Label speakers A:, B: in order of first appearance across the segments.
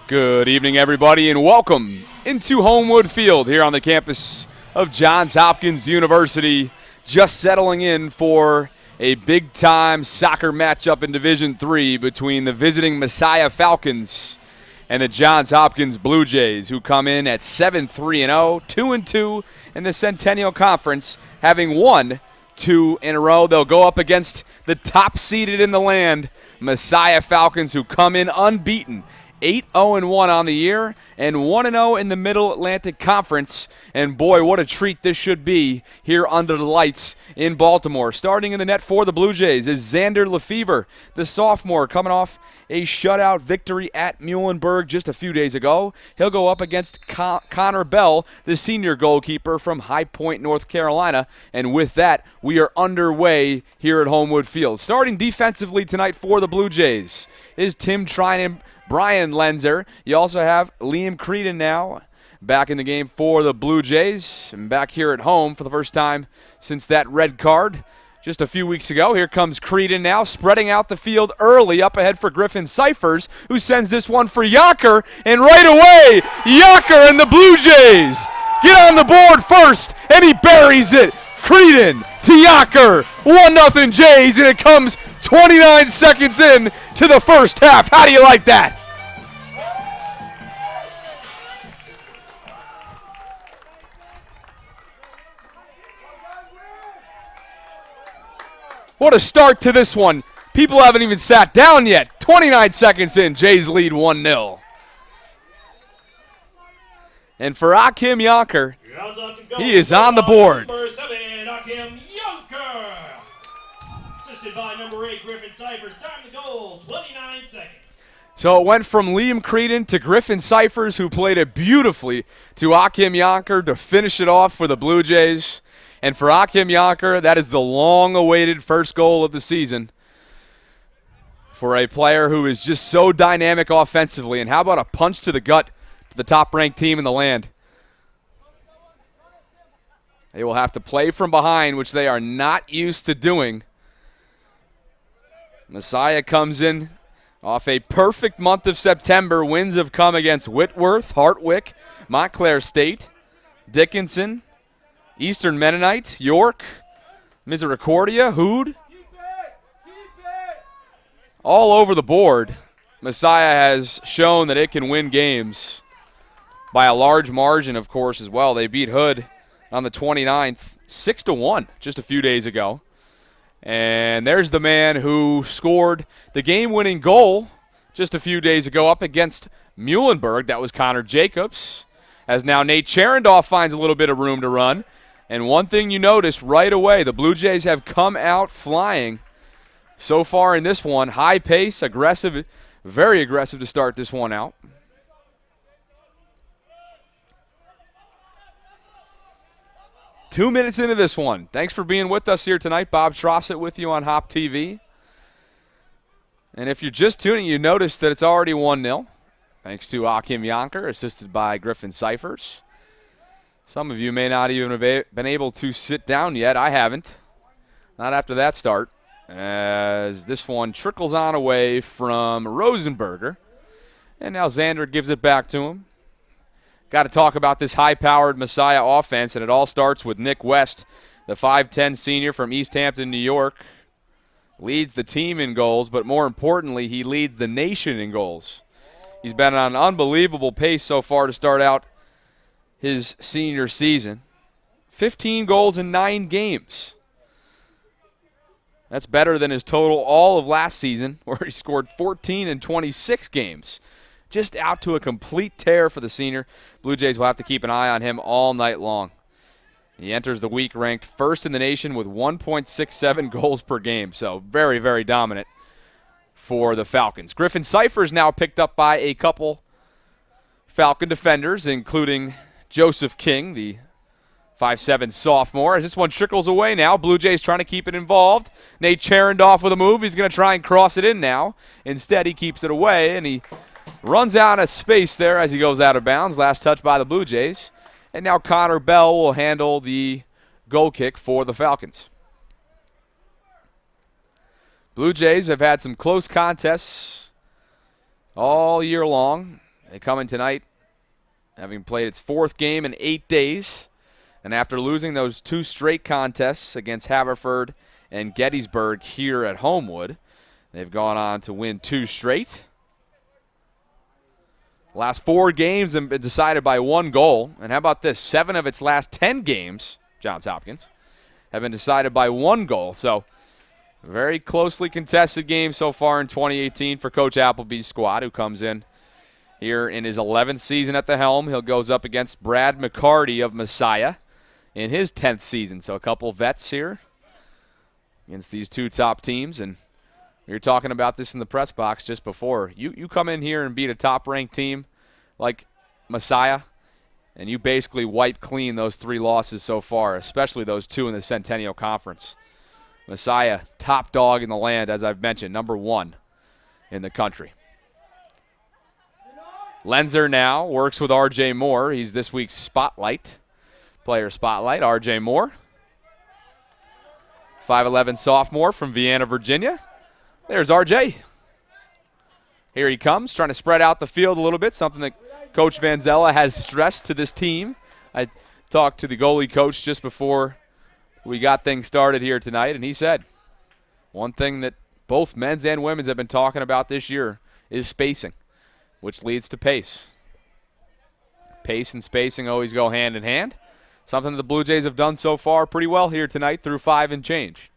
A: Good evening, everybody, and welcome into Homewood Field here on the campus of Johns Hopkins University. Just settling in for a big-time soccer matchup in Division III between the visiting Messiah Falcons and the Johns Hopkins Blue Jays, who come in at 7-3-0, 2-2 in the Centennial Conference, having won 2 in a row. They'll go up against the top-seeded in the land, Messiah Falcons, who come in unbeaten, 8-0-1 on the year and 1-0 in the Middle Atlantic Conference. And boy, what a treat this should be here under the lights in Baltimore. Starting in the net for the Blue Jays is Xander Lefevre, the sophomore, coming off a shutout victory at Muhlenberg just a few days ago. He'll go up against Connor Bell, the senior goalkeeper from High Point, North Carolina. And with that, we are underway here at Homewood Field. Starting defensively tonight for the Blue Jays is Tim Trinan, Brian Lenzer. You also have Liam Creedon now back in the game for the Blue Jays and back here at home for the first time since that red card just a few weeks ago. Here comes Creedon now, spreading out the field early up ahead for Griffin Cyphers, who sends this one for Yocker, and right away, Yocker and the Blue Jays get on the board first, and he buries it. Creedon to Yocker, 1-0 Jays, and it comes 29 seconds in to the first half. How do you like that? What a start to this one. People haven't even sat down yet. 29 seconds in, Jays lead 1-0. And for Akim Yocker, he is on the board.
B: Number 7, Akim Yocker. Assisted by number 8, Griffin Cyphers. Time to goal, 29 seconds.
A: So it went from Liam Creedon to Griffin Cyphers, who played it beautifully, to Akim Yocker to finish it off for the Blue Jays. And for Akim Yocker, that is the long-awaited first goal of the season for a player who is just so dynamic offensively. And how about a punch to the gut to the top-ranked team in the land? They will have to play from behind, which they are not used to doing. Messiah comes in off a perfect month of September. Wins have come against Whitworth, Hartwick, Montclair State, Dickinson, Eastern Mennonite, York, Misericordia, Hood. All over the board, Messiah has shown that it can win games by a large margin, of course, as well. They beat Hood on the 29th, 6-1 just a few days ago. And there's the man who scored the game-winning goal just a few days ago up against Muhlenberg. That was Connor Jacobs. As now Nate Cherendoff finds a little bit of room to run. And one thing you notice right away, the Blue Jays have come out flying so far in this one. High pace, aggressive, very aggressive to start this one out. Two minutes into this one. Thanks for being with us here tonight. Bob Trossett with you on HopTV. And if you're just tuning, you notice that it's already 1-0. Thanks to Akim Yocker, assisted by Griffin Cyphers. Some of you may not even have been able to sit down yet. I haven't. Not after that start. As this one trickles on away from Rosenberger. And now Xander gives it back to him. Got to talk about this high-powered Messiah offense, and it all starts with Nick West, the 5'10 senior from East Hampton, New York. Leads the team in goals, but more importantly, he leads the nation in goals. He's been on an unbelievable pace so far to start out his senior season. 15 goals in 9 games. That's better than his total all of last season, where he scored 14 in 26 games. Just out to a complete tear for the senior. Blue Jays will have to keep an eye on him all night long. He enters the week ranked first in the nation with 1.67 goals per game, so very, very dominant for the Falcons. Griffin Cyphers now picked up by a couple Falcon defenders, including Joseph King, the 5'7 sophomore. As this one trickles away now, Blue Jays trying to keep it involved. Nate Cherendoff with a move. He's going to try and cross it in now. Instead, he keeps it away, and he runs out of space there as he goes out of bounds. Last touch by the Blue Jays. And now Connor Bell will handle the goal kick for the Falcons. Blue Jays have had some close contests all year long. They come in tonight having played its 4th game in 8 days. And after losing those 2 straight contests against Haverford and Gettysburg here at Homewood, they've gone on to win 2 straight. Last 4 games have been decided by 1 goal. And how about this? 7 of its last 10 games, Johns Hopkins, have been decided by 1 goal. So, very closely contested game so far in 2018 for Coach Appleby's squad, who comes in here in his 11th season at the helm. He goes up against Brad McCarty of Messiah in his 10th season. So a couple vets here against these 2 top teams. And we were talking about this in the press box just before. You come in here and beat a top-ranked team like Messiah, and you basically wipe clean those 3 losses so far, especially those 2 in the Centennial Conference. Messiah, top dog in the land, as I've mentioned, number 1 in the country. Lenzer now works with R.J. Moore. He's this week's player spotlight, R.J. Moore. 5'11" sophomore from Vienna, Virginia. There's R.J. Here he comes, trying to spread out the field a little bit, something that Coach Vanzella has stressed to this team. I talked to the goalie coach just before we got things started here tonight, and he said one thing that both men's and women's have been talking about this year is spacing, which leads to pace. Pace and spacing always go hand in hand, something that the Blue Jays have done so far pretty well here tonight through 5 and change.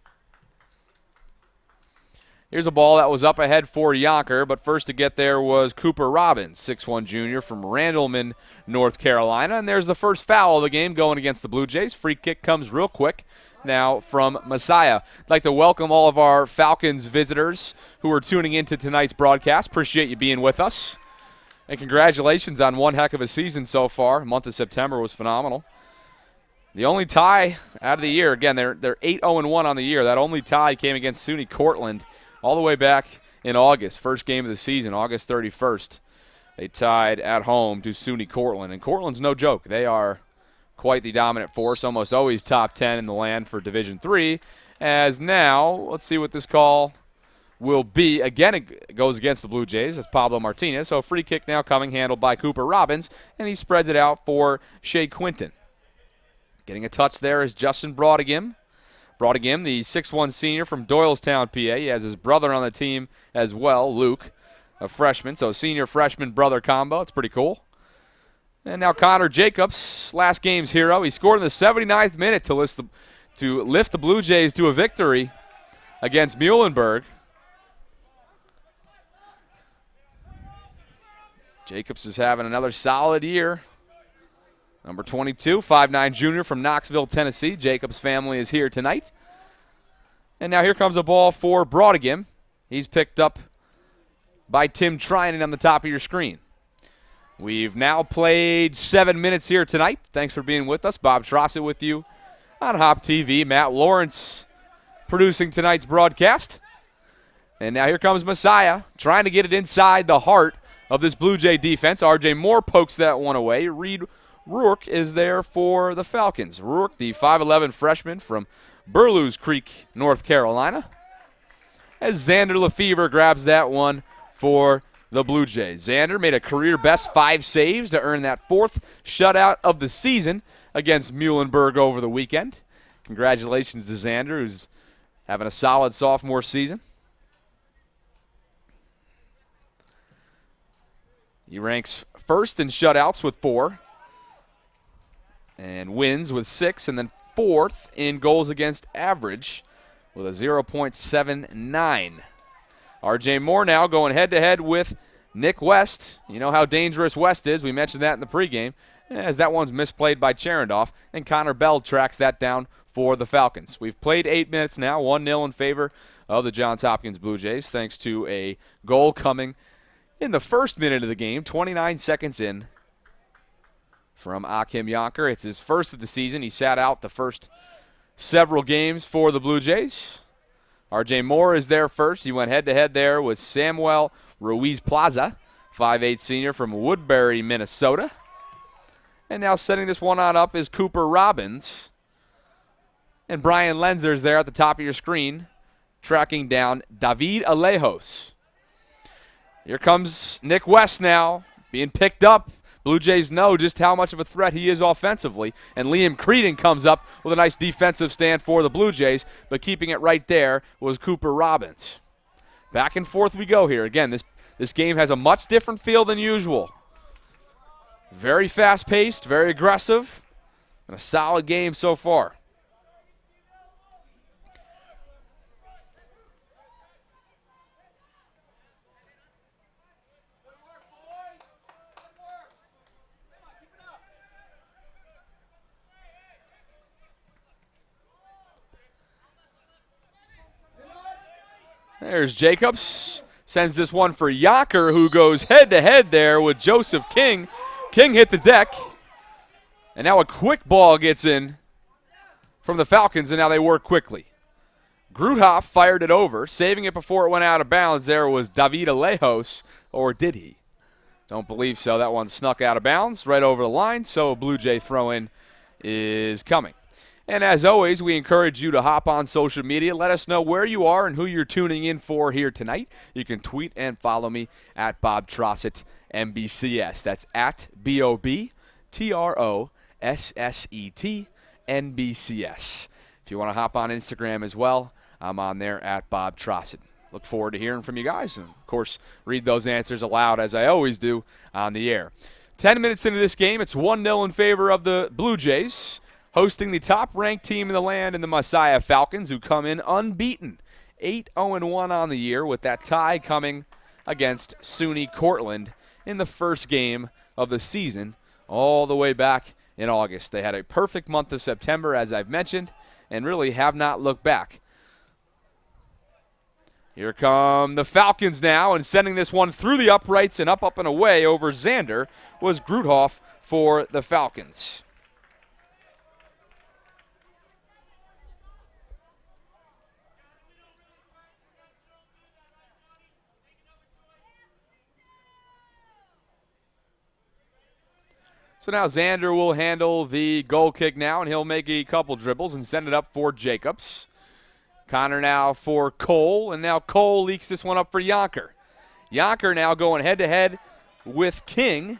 A: Here's a ball that was up ahead for Yonker, but first to get there was Cooper Robbins, 6'1" junior from Randleman, North Carolina. And there's the first foul of the game going against the Blue Jays. Free kick comes real quick now from Messiah. I'd like to welcome all of our Falcons visitors who are tuning into tonight's broadcast. Appreciate you being with us. And congratulations on one heck of a season so far. The month of September was phenomenal. The only tie out of the year, again, they're 8-0-1 on the year. That only tie came against SUNY Cortland all the way back in August, first game of the season, August 31st. They tied at home to SUNY Cortland, and Cortland's no joke. They are quite the dominant force, almost always top 10 in the land for Division III. As now, let's see what this call will be. Again, it goes against the Blue Jays. That's Pablo Martinez. So a free kick now coming, handled by Cooper Robbins, and he spreads it out for Shea Quinton. Getting a touch there is Justin Brautigam. Brautigam, the 6'1" senior from Doylestown, PA. He has his brother on the team as well, Luke, a freshman. So senior freshman brother combo. It's pretty cool. And now Connor Jacobs, last game's hero. He scored in the 79th minute to lift the Blue Jays to a victory against Muhlenberg. Jacobs is having another solid year. Number 22, 5'9" junior from Knoxville, Tennessee. Jacobs' family is here tonight. And now here comes a ball for Brautigam. He's picked up by Tim Trinan on the top of your screen. We've now played 7 minutes here tonight. Thanks for being with us. Bob Trossett with you on HopTV. Matt Lawrence producing tonight's broadcast. And now here comes Messiah trying to get it inside the heart of this Blue Jay defense. R.J. Moore pokes that one away. Reed Rourke is there for the Falcons. Rourke, the 5'11" freshman from Burlews Creek, North Carolina. As Xander Lefevre grabs that one for the Blue Jays. Xander made a career-best 5 saves to earn that 4th shutout of the season against Muhlenberg over the weekend. Congratulations to Xander, who's having a solid sophomore season. He ranks first in shutouts with 4. And wins with 6, and then 4th in goals against average with a 0.79. R.J. Moore now going head-to-head with Nick West. You know how dangerous West is. We mentioned that in the pregame, as that one's misplayed by Cherendoff, and Connor Bell tracks that down for the Falcons. We've played 8 minutes now, 1-0 in favor of the Johns Hopkins Blue Jays, thanks to a goal coming in the first minute of the game, 29 seconds in, from Akim Yonker. It's his first of the season. He sat out the first several games for the Blue Jays. R.J. Moore is there first. He went head-to-head there with Samuel Ruiz Plaza, 5'8" senior from Woodbury, Minnesota. And now setting this one on up is Cooper Robbins. And Brian Lenzer is there at the top of your screen, tracking down David Alejos. Here comes Nick West now, being picked up. Blue Jays know just how much of a threat he is offensively, and Liam Creedon comes up with a nice defensive stand for the Blue Jays, but keeping it right there was Cooper Robbins. Back and forth we go here. Again, this game has a much different feel than usual. Very fast-paced, very aggressive, and a solid game so far. There's Jacobs. Sends this one for Yonker, who goes head-to-head there with Joseph King. King hit the deck. And now a quick ball gets in from the Falcons, and now they work quickly. Groothoff fired it over. Saving it before it went out of bounds there was David Alejos, or did he? Don't believe so. That one snuck out of bounds right over the line, so a Blue Jay throw-in is coming. And as always, we encourage you to hop on social media. Let us know where you are and who you're tuning in for here tonight. You can tweet and follow me at Bob Trossett, MBCS. That's at BOBTROSSET, NBCS. If you want to hop on Instagram as well, I'm on there at Bob Trossett. Look forward to hearing from you guys. And, of course, read those answers aloud, as I always do, on the air. 10 minutes into this game, it's 1-0 in favor of the Blue Jays, hosting the top-ranked team in the land in the Messiah Falcons, who come in unbeaten, 8-0-1 on the year, with that tie coming against SUNY Cortland in the first game of the season all the way back in August. They had a perfect month of September, as I've mentioned, and really have not looked back. Here come the Falcons now, and sending this one through the uprights and up and away over Xander was Groothoff for the Falcons. So now Xander will handle the goal kick now, and he'll make a couple dribbles and send it up for Jacobs. Connor now for Cole, and now Cole leaks this one up for Yonker. Yonker now going head-to-head with King,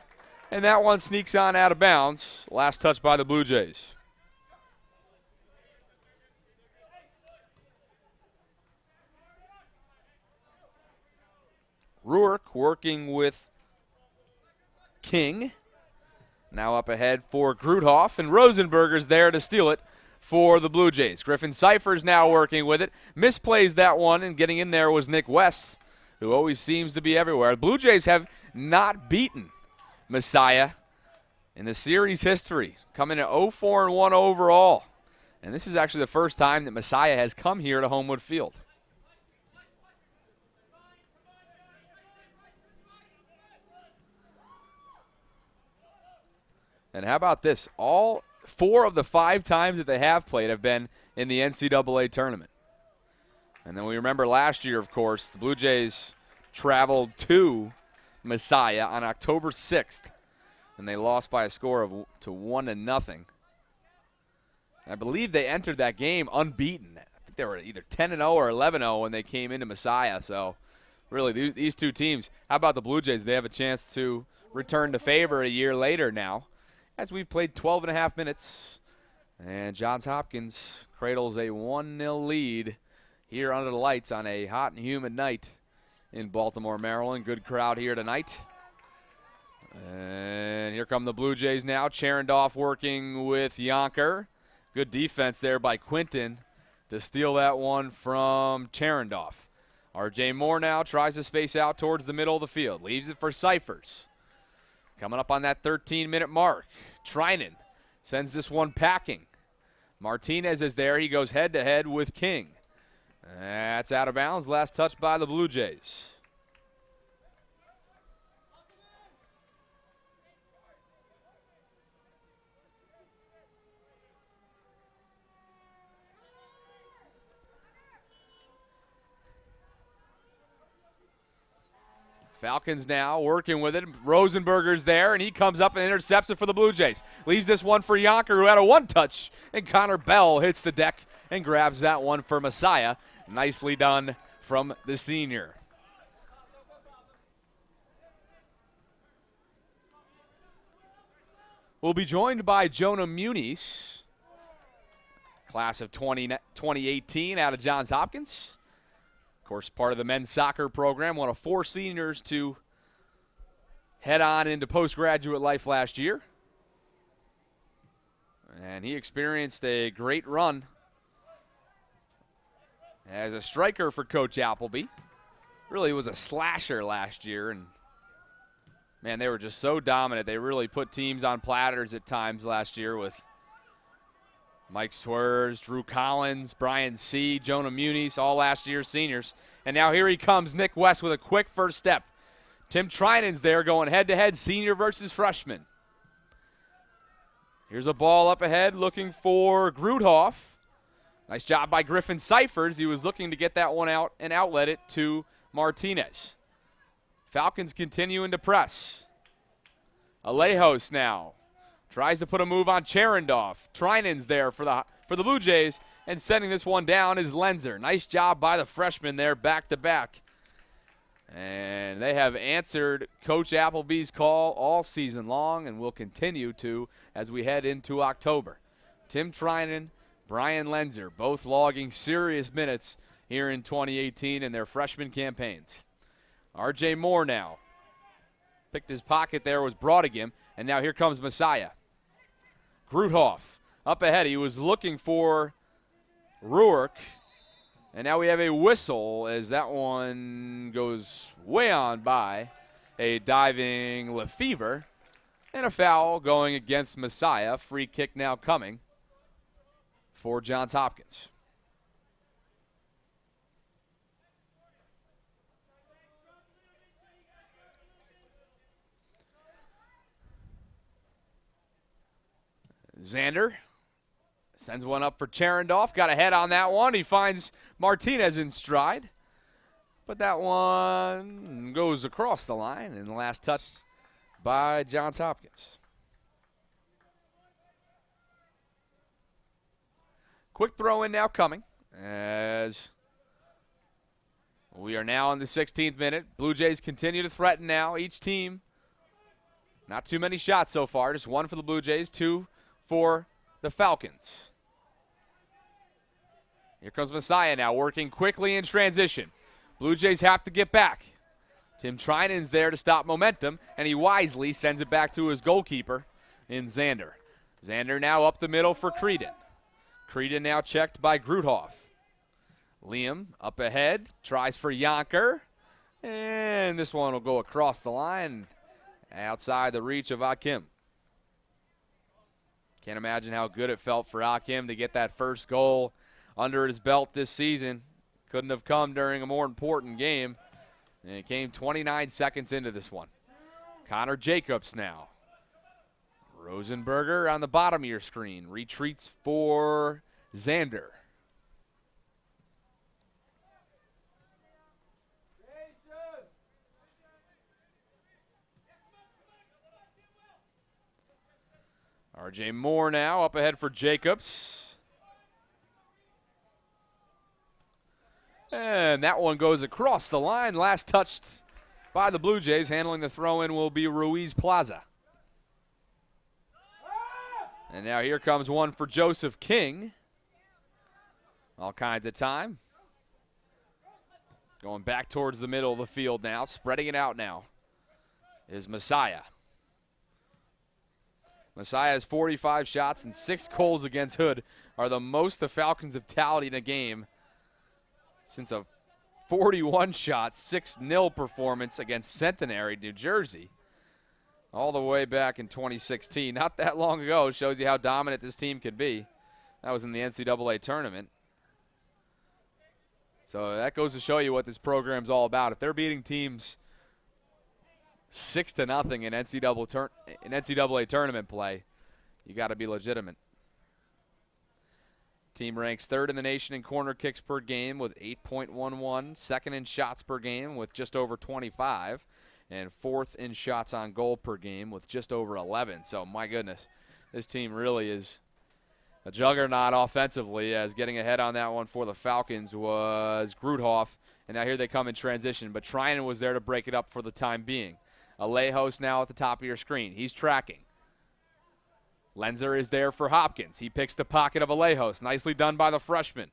A: and that one sneaks on out of bounds. Last touch by the Blue Jays. Ruark working with King. Now up ahead for Groothoff, and Rosenberger's there to steal it for the Blue Jays. Griffin Cypher's now working with it. Misplays that one, and getting in there was Nick West, who always seems to be everywhere. The Blue Jays have not beaten Messiah in the series history, coming at 0-4-1 overall. And this is actually the first time that Messiah has come here to Homewood Field. And how about this? All 4 of the 5 times that they have played have been in the NCAA tournament. And then we remember last year, of course, the Blue Jays traveled to Messiah on October 6th, and they lost by a score of 1-0. I believe they entered that game unbeaten. I think they were either 10-0 or 11-0 when they came into Messiah. So really, these two teams, how about the Blue Jays? They have a chance to return to favor a year later now, as we've played 12 and a half minutes. And Johns Hopkins cradles a 1-0 lead here under the lights on a hot and humid night in Baltimore, Maryland. Good crowd here tonight. And here come the Blue Jays now. Cherndorf working with Yonker. Good defense there by Quinton to steal that one from Cherndorf. R.J. Moore now tries to space out towards the middle of the field. Leaves it for Cyphers. Coming up on that 13-minute mark. Trinan sends this one packing. Martinez is there. He goes head-to-head with King. That's out of bounds. Last touch by the Blue Jays. Falcons now working with it. Rosenberger's there, and he comes up and intercepts it for the Blue Jays. Leaves this one for Yonker, who had a one-touch, and Connor Bell hits the deck and grabs that one for Messiah. Nicely done from the senior. We'll be joined by Jonah Muniz, class of 2018 out of Johns Hopkins. Of course, part of the men's soccer program, one of 4 seniors to head on into postgraduate life last year. And he experienced a great run as a striker for Coach Appleby. Really was a slasher last year, and man, they were just so dominant. They really put teams on platters at times last year with Mike Swears, Drew Collins, Brian C., Jonah Muniz, all last year's seniors. And now here he comes, Nick West, with a quick first step. Tim Trinan's there going head-to-head, senior versus freshman. Here's a ball up ahead looking for Grudhoff. Nice job by Griffin Cyphers. He was looking to get that one out and outlet it to Martinez. Falcons continuing to press. Alejos now tries to put a move on Cherendorf. Trinan's there for the Blue Jays, and setting this one down is Lenzer. Nice job by the freshman there, back-to-back. And they have answered Coach Appleby's call all season long and will continue to as we head into October. Tim Trinan, Brian Lenzer, both logging serious minutes here in 2018 in their freshman campaigns. R.J. Moore now. Picked his pocket there, was Brodigam, and now here comes Messiah. Grudhoff up ahead. He was looking for Ruark. And now we have a whistle as that one goes way on by a diving Lefevre. And a foul going against Messiah. Free kick now coming for Johns Hopkins. Xander sends one up for Cherendorf. Got a head on that one. He finds Martinez in stride. But that one goes across the line, and the last touch by Johns Hopkins. Quick throw in now coming as we are now in the 16th minute. Blue Jays continue to threaten now. Each team, not too many shots so far. Just one for the Blue Jays, 2 for the Falcons. Here comes Messiah now, working quickly in transition. Blue Jays have to get back. Tim Trinan's there to stop momentum, and he wisely sends it back to his goalkeeper in Xander. Xander now up the middle for Creedon. Creedon now checked by Grudhoff. Liam up ahead, tries for Yonker, and this one will go across the line outside the reach of Akim. Can't imagine how good it felt for Akim to get that first goal under his belt this season. Couldn't have come during a more important game. And it came 29 seconds into this one. Connor Jacobs now. Rosenberger on the bottom of your screen. Retreats for Xander. R.J. Moore now up ahead for Jacobs. And that one goes across the line. Last touched by the Blue Jays. Handling the throw-in will be Ruiz Plaza. And now here comes one for Joseph King. All kinds of time. Going back towards the middle of the field now. Spreading it out now is Messiah. Messiah has 45 shots and 6 goals against Hood, are the most the Falcons have tallied in a game since a 41-shot, 6-0 performance against Centenary, New Jersey, all the way back in 2016. Not that long ago. Shows you how dominant this team could be. That was in the NCAA tournament. So that goes to show you what this program's all about. If they're beating teams 6-0 in NCAA tournament play, you got to be legitimate. Team ranks 3rd in the nation in corner kicks per game with 8.11, 2nd in shots per game with just over 25, and 4th in shots on goal per game with just over 11. So, my goodness, this team really is a juggernaut offensively, as getting ahead on that one for the Falcons was Grudhoff, and now here they come in transition. But Trinan was there to break it up for the time being. Alejos now at the top of your screen. He's tracking. Lenzer is there for Hopkins. He picks the pocket of Alejos. Nicely done by the freshman.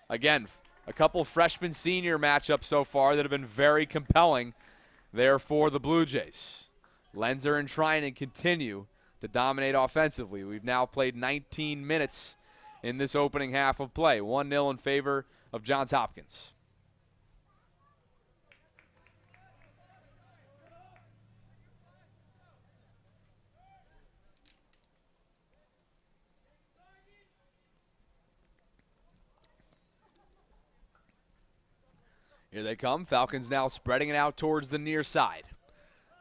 A: Again, a couple freshman-senior matchups so far that have been very compelling there for the Blue Jays. Lenzer and Trinan continue to dominate offensively. We've now played 19 minutes in this opening half of play. 1-0 in favor of Johns Hopkins. Here they come. Falcons now spreading it out towards the near side.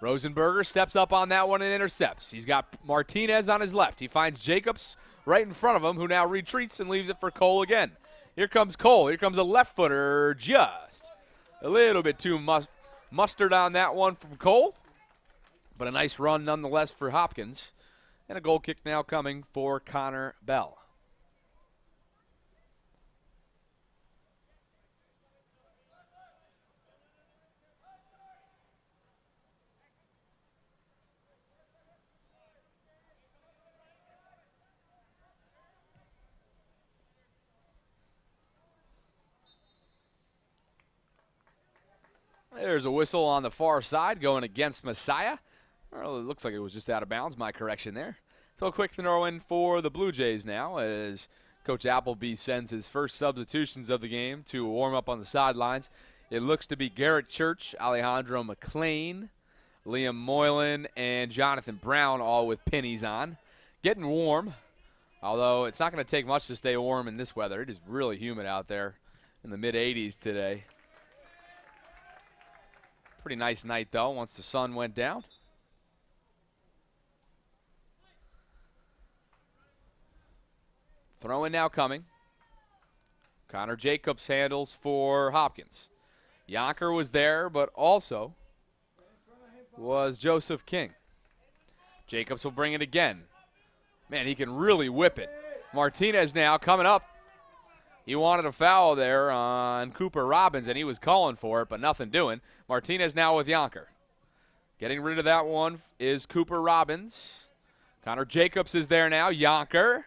A: Rosenberger steps up on that one and intercepts. He's got Martinez on his left. He finds Jacobs right in front of him, who now retreats and leaves it for Cole again. Here comes Cole. Here comes a left footer. Just a little bit too mustard on that one from Cole. But a nice run nonetheless for Hopkins. And a goal kick now coming for Connor Bell. There's a whistle on the far side going against Messiah. Well, it looks like it was just out of bounds. My correction there. So a quick throw in for the Blue Jays now as Coach Appleby sends his first substitutions of the game to warm up on the sidelines. It looks to be Garrett Church, Alejandro McLean, Liam Moylan, and Jonathan Brown, all with pennies on. Getting warm, although it's not going to take much to stay warm in this weather. It is really humid out there in the mid-80s today. Pretty nice night, though, once the sun went down. Throw-in now coming. Connor Jacobs handles for Hopkins. Yonker was there, but also was Joseph King. Jacobs will bring it again. Man, he can really whip it. Martinez now coming up. He wanted a foul there on Cooper Robbins, and he was calling for it, but nothing doing. Martinez now with Yonker. Getting rid of that one is Cooper Robbins. Connor Jacobs is there now. Yonker.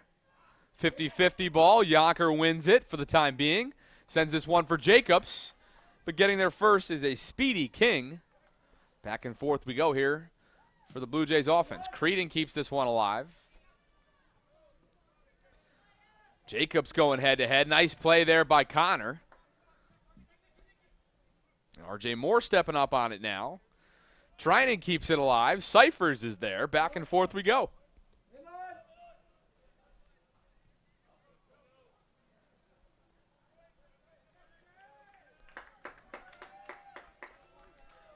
A: 50-50 ball. Yonker wins it for the time being. Sends this one for Jacobs. But getting there first is a speedy King. Back and forth we go here for the Blue Jays offense. Creedon keeps this one alive. Jacobs going head-to-head. Nice play there by Connor. R.J. Moore stepping up on it now. Trinan keeps it alive. Cyphers is there. Back and forth we go.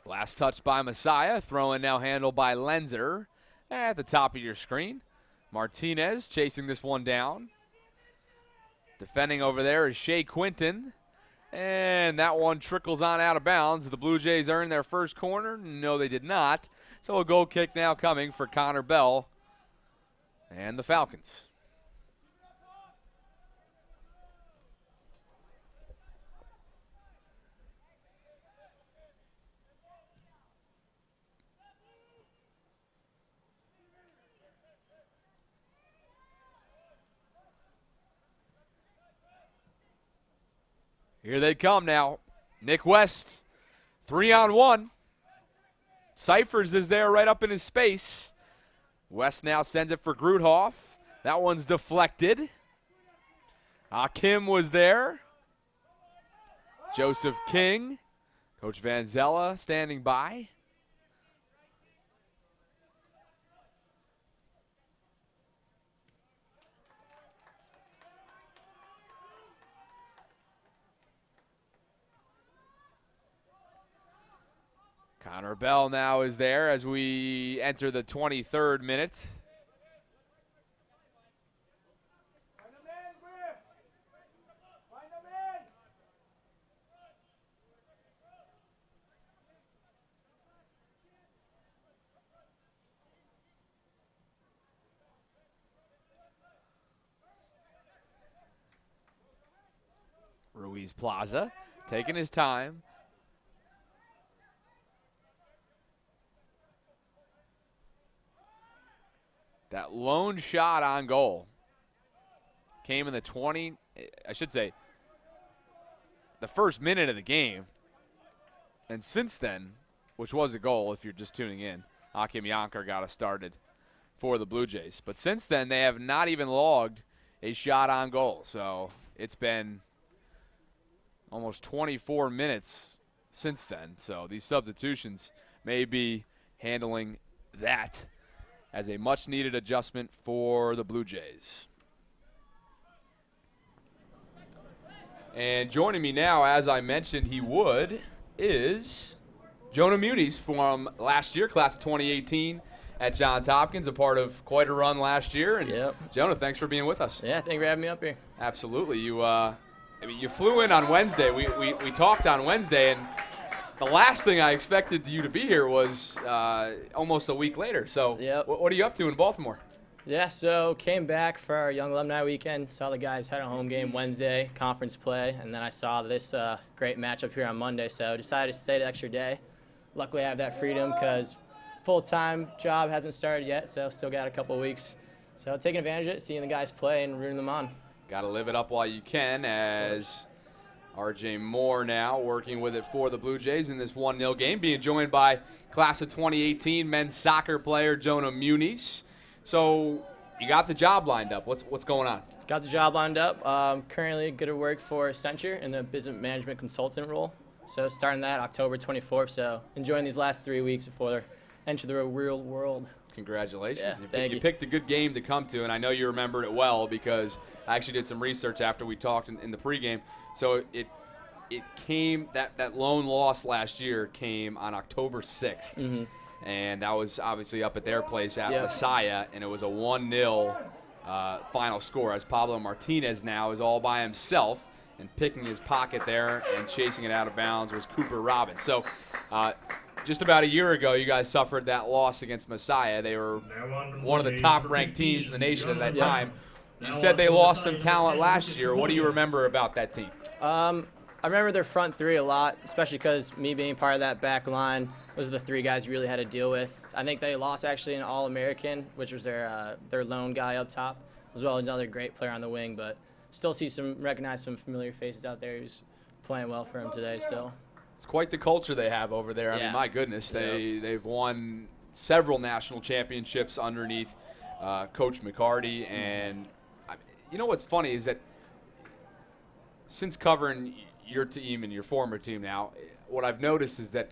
A: Last touch by Messiah. Throw-in now handled by Lenzer at the top of your screen. Martinez chasing this one down. Defending over there is Shea Quinton. And that one trickles on out of bounds. The Blue Jays earned their first corner. No, they did not. So a goal kick now coming for Connor Bell and the Falcons. Here they come now. Nick West, 3-on-1. Cyphers is there right up in his space. West now sends it for Gruthoff. That one's deflected. Kim was there. Joseph King. Coach Van Zella standing by. Connor Bell now is there as we enter the 23rd minute. Ruiz Plaza taking his time. That lone shot on goal came in the the first minute of the game. And since then, which was a goal if you're just tuning in, Akim Yonker got us started for the Blue Jays. But since then, they have not even logged a shot on goal. So it's been almost 24 minutes since then. So these substitutions may be handling that as a much-needed adjustment for the Blue Jays. And joining me now, as I mentioned he would, is Jonah Muniz from last year, class of 2018 at Johns Hopkins, a part of quite a run last year. And
C: Yep.
A: Jonah, thanks for being with us.
C: Yeah, thank you for having me up here.
A: Absolutely. You flew in on Wednesday. We talked on Wednesday, and the last thing I expected you to be here was almost a week later. So
C: Yep.
A: what are you up to in Baltimore?
C: Yeah, so came back for our Young Alumni Weekend, saw the guys had a home game Wednesday, conference play, and then I saw this great matchup here on Monday, so decided to stay the extra day. Luckily, I have that freedom because full-time job hasn't started yet, so still got a couple weeks. So taking advantage of it, seeing the guys play and rooting them on.
A: Got to live it up while you can, as RJ Moore now working with it for the Blue Jays in this 1-0 game, being joined by class of 2018 men's soccer player Jonah Muniz. So you got the job lined up. What's going on?
C: Got the job lined up. Currently good at work for Accenture in the business management consultant role. So starting that October 24th. So enjoying these last 3 weeks before they enter the real world.
A: Congratulations.
C: Yeah,
A: You picked a good game to come to, and I know you remembered it well because I actually did some research after we talked in the pregame. So it came, that lone loss last year came on October 6th.
C: Mm-hmm.
A: And that was obviously up at their place at
C: Yep.
A: Messiah, and it was a 1-0 final score, as Pablo Martinez now is all by himself, and picking his pocket there and chasing it out of bounds was Cooper Robbins. So just about a year ago, you guys suffered that loss against Messiah. They were one of the top-ranked teams in the nation at that time. You said they lost some talent last year. What do you remember about that team?
C: I remember their front three a lot, especially because me being part of that back line, those are the three guys you really had to deal with. I think they lost actually an All-American, which was their lone guy up top, as well as another great player on the wing, but still recognize some familiar faces out there who's playing well for him today still.
A: It's quite the culture they have over there. I
C: Yeah.
A: mean, my goodness, they've won several national championships underneath Coach McCarty. And you know what's funny is that since covering your team and your former team now, what I've noticed is that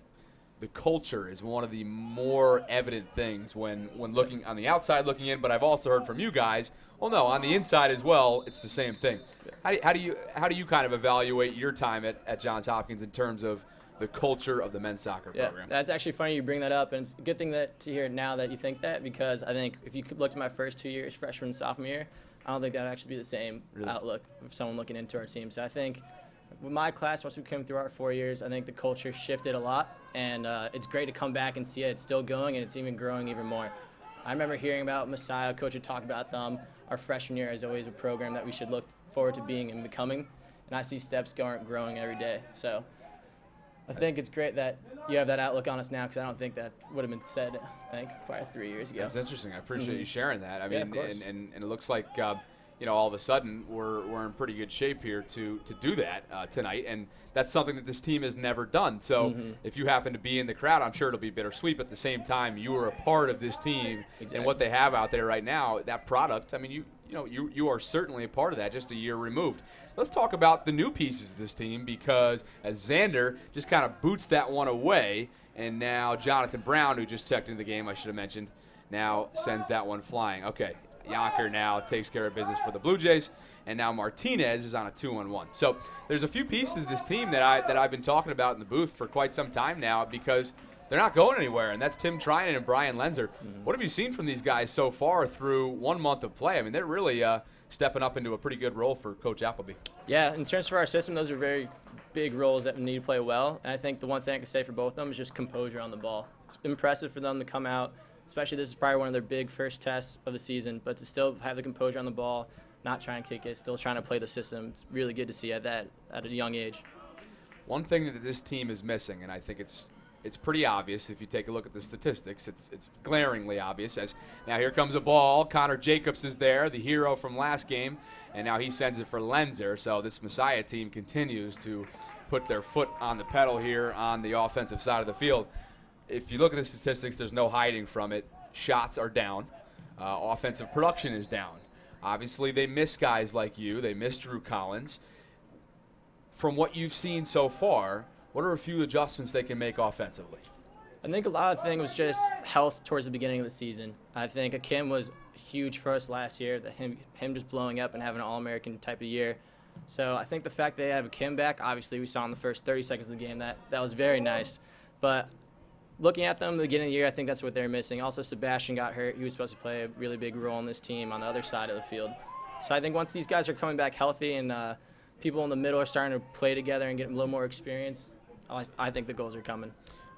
A: the culture is one of the more evident things when looking on the outside looking in, but I've also heard from you guys, well, no, on the inside as well, it's the same thing. How do you kind of evaluate your time at Johns Hopkins in terms of the culture of the men's soccer program?
C: That's actually funny you bring that up, and it's a good thing to hear now that you think that, because I think if you could look at my first 2 years, freshman and sophomore year, I don't think that would actually be the same outlook of someone looking into our team. So I think with my class, once we came through our 4 years, I think the culture shifted a lot, and it's great to come back and see it. It's still going, and it's even growing even more. I remember hearing about Messiah. Coach would talk about them. Our freshman year is always a program that we should look forward to being and becoming, and I see steps growing every day. So I think it's great that you have that outlook on us now, because I don't think that would have been said, I think, probably 3 years ago.
A: That's interesting. I appreciate you sharing that. I mean,
C: of course.
A: and it looks like all of a sudden we're in pretty good shape here to do that tonight, and that's something that this team has never done. So if you happen to be in the crowd, I'm sure it'll be bittersweet. But at the same time, you are a part of this team and what they have out there right now. That product. I mean, you are certainly a part of that. Just a year removed. Let's talk about the new pieces of this team, because as Xander just kind of boots that one away, and now Jonathan Brown, who just checked into the game, I should have mentioned, now sends that one flying. Okay. Yonker now takes care of business for the Blue Jays, and now Martinez is on a 2-on-1. So there's a few pieces of this team that I've been talking about in the booth for quite some time now, because they're not going anywhere, and that's Tim Trinan and Brian Lenzer. What have you seen from these guys so far through 1 month of play? I mean, they're really stepping up into a pretty good role for Coach Appleby.
C: Yeah, in terms of our system, those are very big roles that need to play well, and I think the one thing I can say for both of them is just composure on the ball. It's impressive for them to come out, especially this is probably one of their big first tests of the season, but to still have the composure on the ball, not trying to kick it, still trying to play the system. It's really good to see at a young age.
A: One thing that this team is missing, and I think it's it's pretty obvious if you take a look at the statistics. It's glaringly obvious. As now here comes a ball. Connor Jacobs is there, the hero from last game, and now he sends it for Lenzer. So this Messiah team continues to put their foot on the pedal here on the offensive side of the field. If you look at the statistics, there's no hiding from it. Shots are down. Offensive production is down. Obviously, they miss guys like you. They miss Drew Collins. From what you've seen so far, what are a few adjustments they can make offensively?
C: I think a lot of the thing was just health towards the beginning of the season. I think Akim was huge for us last year, that him just blowing up and having an All-American type of year. So I think the fact they have Akim back, obviously we saw in the first 30 seconds of the game that was very nice. But looking at them at the beginning of the year, I think that's what they're missing. Also, Sebastian got hurt. He was supposed to play a really big role in this team on the other side of the field. So I think once these guys are coming back healthy and people in the middle are starting to play together and get a little more experience, I think the goals are coming.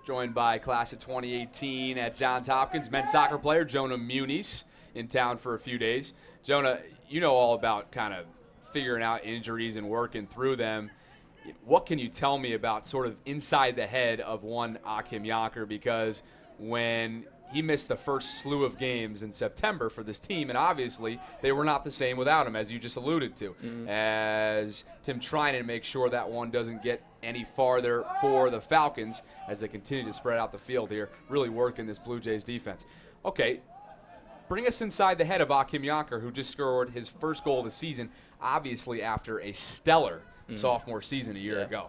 A: Joined by class of 2018 at Johns Hopkins, men's soccer player Jonah Muniz in town for a few days. Jonah, you know all about kind of figuring out injuries and working through them. What can you tell me about sort of inside the head of one Akim Yonker? Because when he missed the first slew of games in September for this team, and obviously they were not the same without him, as you just alluded to. As Tim trying to make sure that one doesn't get any farther for the Falcons as they continue to spread out the field here, really working this Blue Jays defense. Okay, bring us inside the head of Akim Yonker, who just scored his first goal of the season, obviously after a stellar sophomore season a year ago.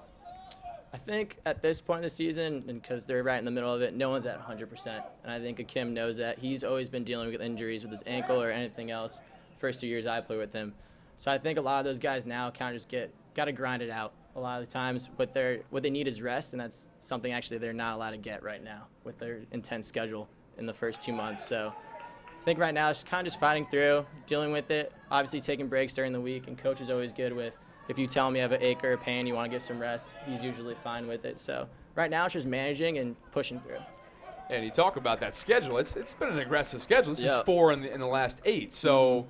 C: I think at this point in the season, and because they're right in the middle of it, no one's at 100%. And I think Akim knows that. He's always been dealing with injuries with his ankle or anything else first 2 years I played with him. So I think a lot of those guys now kind of just got to grind it out a lot of the times. What they need is rest, and that's something actually they're not allowed to get right now with their intense schedule in the first 2 months. So I think right now it's kind of just fighting through, dealing with it, obviously taking breaks during the week, and coach is always good with, if you tell him you have an ache or a pain, you want to get some rest, he's usually fine with it. So right now it's just managing and pushing through.
A: And you talk about that schedule. It's been an aggressive schedule. This is 4 in the last 8. So,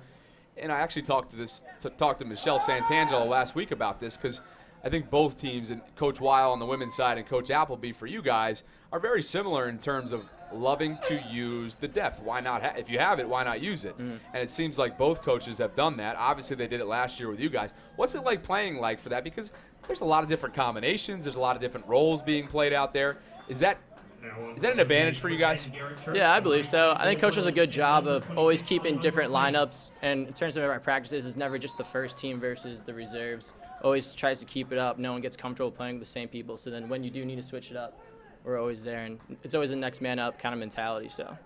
A: and I actually talked to Michelle Santangelo last week about this, because I think both teams, and Coach Weil on the women's side and Coach Appleby for you guys, are very similar in terms of loving to use the depth. Why not? If you have it, why not use it? And it seems like both coaches have done that. Obviously, they did it last year with you guys. What's it like playing like for that? Because there's a lot of different combinations. There's a lot of different roles being played out there. Is that an advantage for you guys?
C: Yeah, I believe so. I think Coach does a good job of always keeping different lineups. And in terms of our practices, it's never just the first team versus the reserves. Always tries to keep it up. No one gets comfortable playing with the same people. So then when you do need to switch it up, we're always there. And it's always a next man up kind of mentality. So,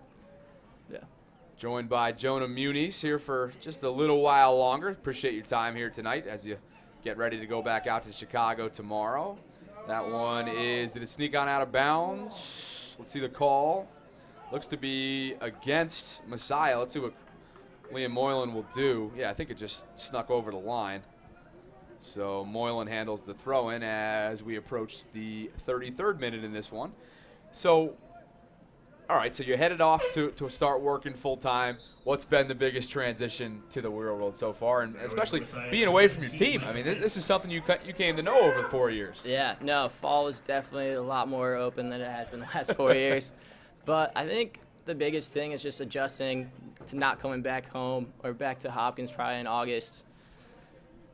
C: yeah.
A: Joined by Jonah Muniz here for just a little while longer. Appreciate your time here tonight as you get ready to go back out to Chicago tomorrow. That one did it sneak on out of bounds? Let's see the call. Looks to be against Messiah. Let's see what Liam Moylan will do. Yeah, I think it just snuck over the line. So Moylan handles the throw-in as we approach the 33rd minute in this one. So, all right, so you're headed off to start working full-time. What's been the biggest transition to the real world so far, and especially being away from your team? I mean, this is something you came to know over 4 years.
C: Yeah, no, fall is definitely a lot more open than it has been the last 4 years. But I think the biggest thing is just adjusting to not coming back home or back to Hopkins probably in August,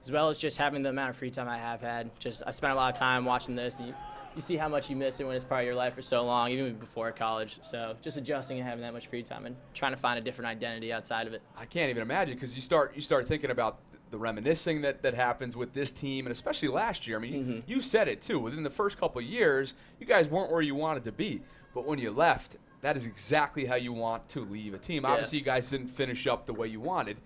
C: as well as just having the amount of free time I have had. I spent a lot of time watching this, and you see how much you miss it when it's part of your life for so long, even before college. So just adjusting and having that much free time and trying to find a different identity outside of it.
A: I can't even imagine, because you start thinking about the reminiscing that happens with this team, and especially last year. I mean, you said it too. Within the first couple of years, you guys weren't where you wanted to be. But when you left, that is exactly how you want to leave a team. Yeah. Obviously, you guys didn't finish up the way you wanted.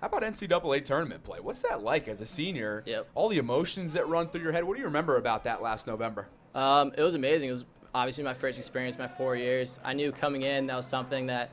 A: How about NCAA tournament play? What's that like as a senior?
C: Yep.
A: All the emotions that run through your head. What do you remember about that last November?
C: It was amazing. It was obviously my first experience, my 4 years. I knew coming in that was something that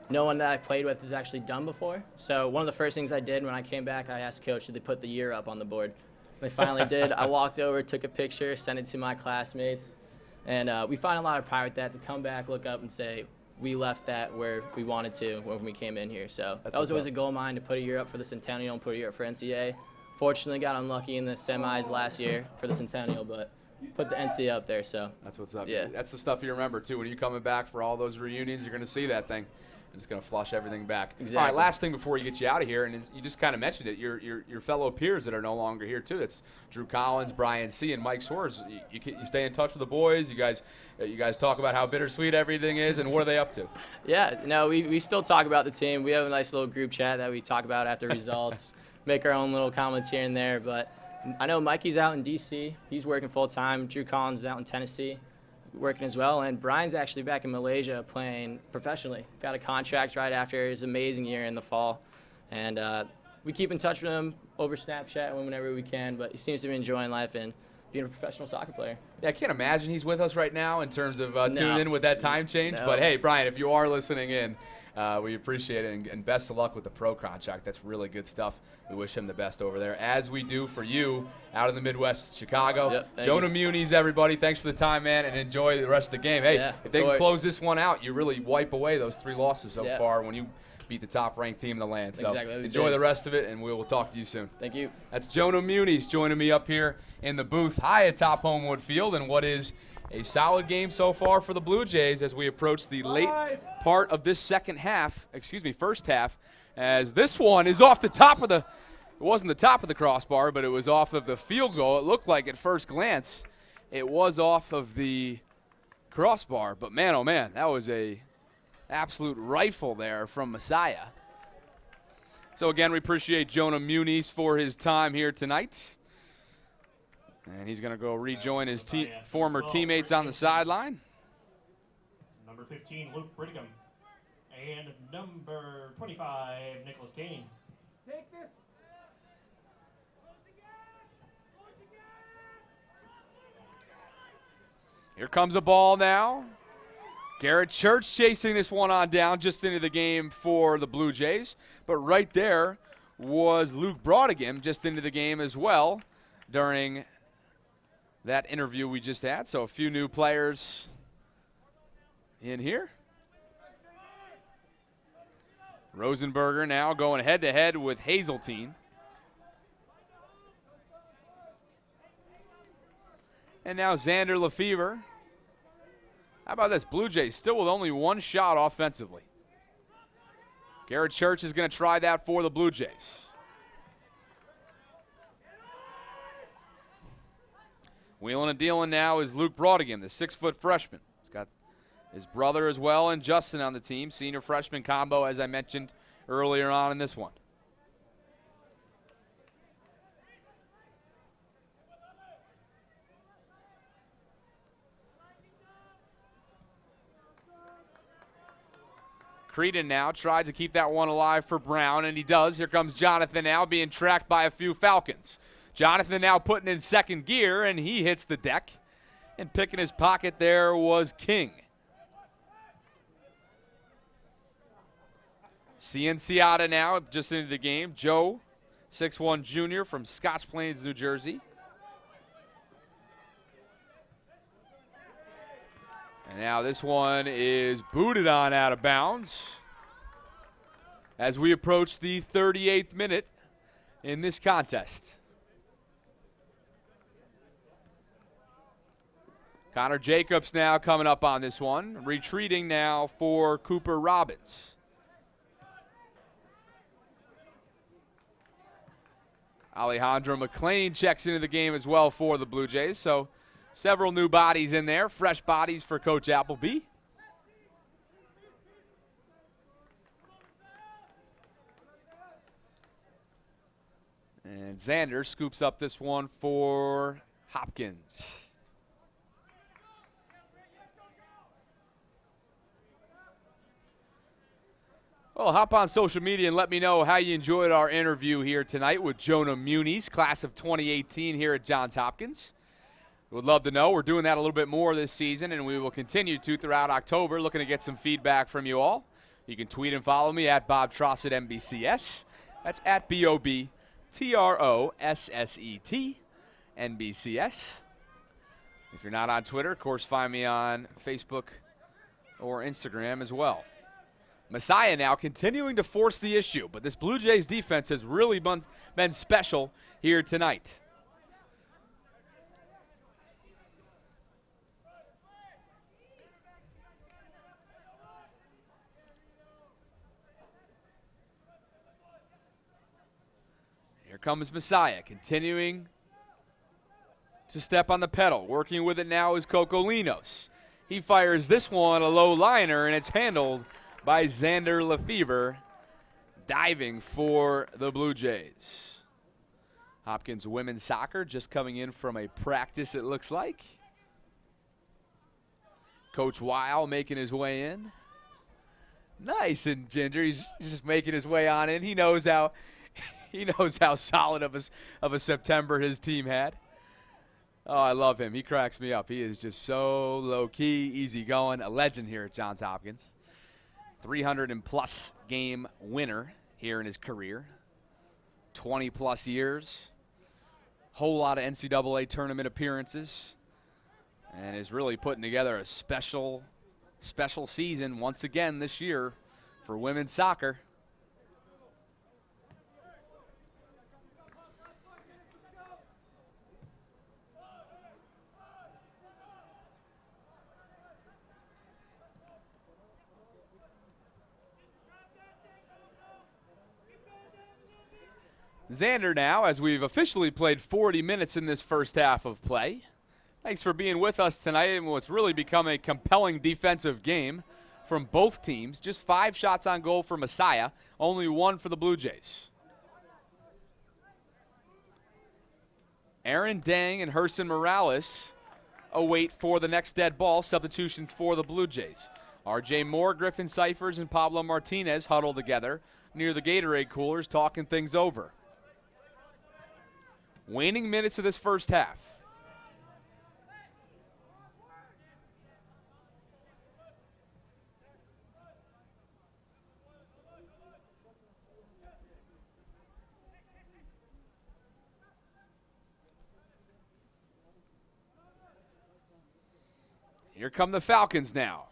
C: no one that I played with has actually done before. So one of the first things I did when I came back, I asked Coach, did they put the year up on the board? They finally did. I walked over, took a picture, sent it to my classmates. And we find a lot of pride with that, to come back, look up, and say, we left that where we wanted to when we came in here. So that was always a goal of mine, to put a year up for the Centennial and put a year up for NCAA. Fortunately, got unlucky in the semis last year for the Centennial, but put the NC up there. So
A: That's what's up.
C: Yeah.
A: That's the stuff you remember, too. When you're coming back for all those reunions, you're going to see that thing. And it's going to flush everything back.
C: Exactly.
A: All right, last thing before you get you out of here, and you just kind of mentioned it, your fellow peers that are no longer here, too. That's Drew Collins, Brian C., and Mike Soares. You stay in touch with the boys. You guys talk about how bittersweet everything is, and what are they up to?
C: Yeah, no, we still talk about the team. We have a nice little group chat that we talk about after results, make our own little comments here and there. But I know Mikey's out in D.C. He's working full-time. Drew Collins is out in Tennessee working as well. And Brian's actually back in Malaysia playing professionally. Got a contract right after his amazing year in the fall. And we keep in touch with him over Snapchat whenever we can. But he seems to be enjoying life and being a professional soccer player.
A: Yeah, I can't imagine he's with us right now in terms of tuning in with that time change.
C: No.
A: But, hey, Brian, if you are listening in, we appreciate it, and best of luck with the pro contract. That's really good stuff. We wish him the best over there, as we do for you out in the Midwest, Chicago.
C: Yep,
A: Jonah Muniz, everybody, thanks for the time, man, and enjoy the rest of the game. Hey,
C: Yeah,
A: if they can
C: course.
A: close this one out, you really wipe away those 3 losses so
C: Yeah.
A: far when you beat the top-ranked team in the land. So
C: Exactly what we
A: enjoy
C: did.
A: the rest of it, and we will talk to you soon.
C: Thank you.
A: That's Jonah Muniz joining me up here in the booth high atop Homewood Field, and what is a solid game so far for the Blue Jays as we approach the late part of this first half, as this one is off the top of the, it wasn't the top of the crossbar, but it was off of the field goal. It looked like at first glance it was off of the crossbar, but man, oh man, that was a absolute rifle there from Messiah. So again, we appreciate Jonah Muniz for his time here tonight. And he's going to go rejoin his former teammates on the sideline.
B: Number 15, Luke Brittingham. And number 25, Nicholas Kane.
A: Here comes a ball now. Garrett Church chasing this one on down just into the game for the Blue Jays. But right there was Luke Broughtingham just into the game as well during that interview we just had. So a few new players in here. Rosenberger now going head-to-head with Hazeltine. And now Xander Lefevre. How about this? Blue Jays still with only 1 shot offensively. Garrett Church is going to try that for the Blue Jays. Wheeling and dealing now is Luke Broughtingham, the 6-foot freshman. He's got his brother as well and Justin on the team. Senior freshman combo, as I mentioned earlier on in this one. Creedon now tried to keep that one alive for Brown, and he does. Here comes Jonathan now being tracked by a few Falcons. Jonathan now putting in second gear, and he hits the deck. And picking his pocket there was King. Cienciata now just into the game. Joe, 6'1" junior from Scotch Plains, New Jersey. And now this one is booted on out of bounds as we approach the 38th minute in this contest. Connor Jacobs now coming up on this one. Retreating now for Cooper Robbins. Alejandro McLean checks into the game as well for the Blue Jays. So several new bodies in there, fresh bodies for Coach Appleby. And Xander scoops up this one for Hopkins. Well, hop on social media and let me know how you enjoyed our interview here tonight with Jonah Muniz, class of 2018 here at Johns Hopkins. Would love to know. We're doing that a little bit more this season, and we will continue to throughout October, looking to get some feedback from you all. You can tweet and follow me at Bob Trossett NBCS. That's at BOBTROSSET NBCS. If you're not on Twitter, of course, find me on Facebook or Instagram as well. Messiah now continuing to force the issue, but this Blue Jays defense has really been special here tonight. comes Messiah, continuing to step on the pedal. Working with it now is Kokolinos. He fires this one, a low liner, and it's handled by Xander Lefevre, diving for the Blue Jays. Hopkins women's soccer just coming in from a practice, it looks like. Coach Weil making his way in. Nice and Ginger. He's just making his way on in. He knows how solid of a September his team had. Oh, I love him. He cracks me up. He is just so low-key, easy-going, a legend here at Johns Hopkins. 300+ game winner here in his career. 20+ years. Whole lot of NCAA tournament appearances. And is really putting together a special season once again this year for women's soccer. Xander now, as we've officially played 40 minutes in this first half of play. Thanks for being with us tonight in what's really become a compelling defensive game from both teams. Just 5 shots on goal for Messiah, only 1 for the Blue Jays. Aaron Dang and Herson Morales await for the next dead ball. Substitutions for the Blue Jays. R.J. Moore, Griffin Cyphers, and Pablo Martinez huddle together near the Gatorade coolers talking things over. Waning minutes of this first half. Here come the Falcons now,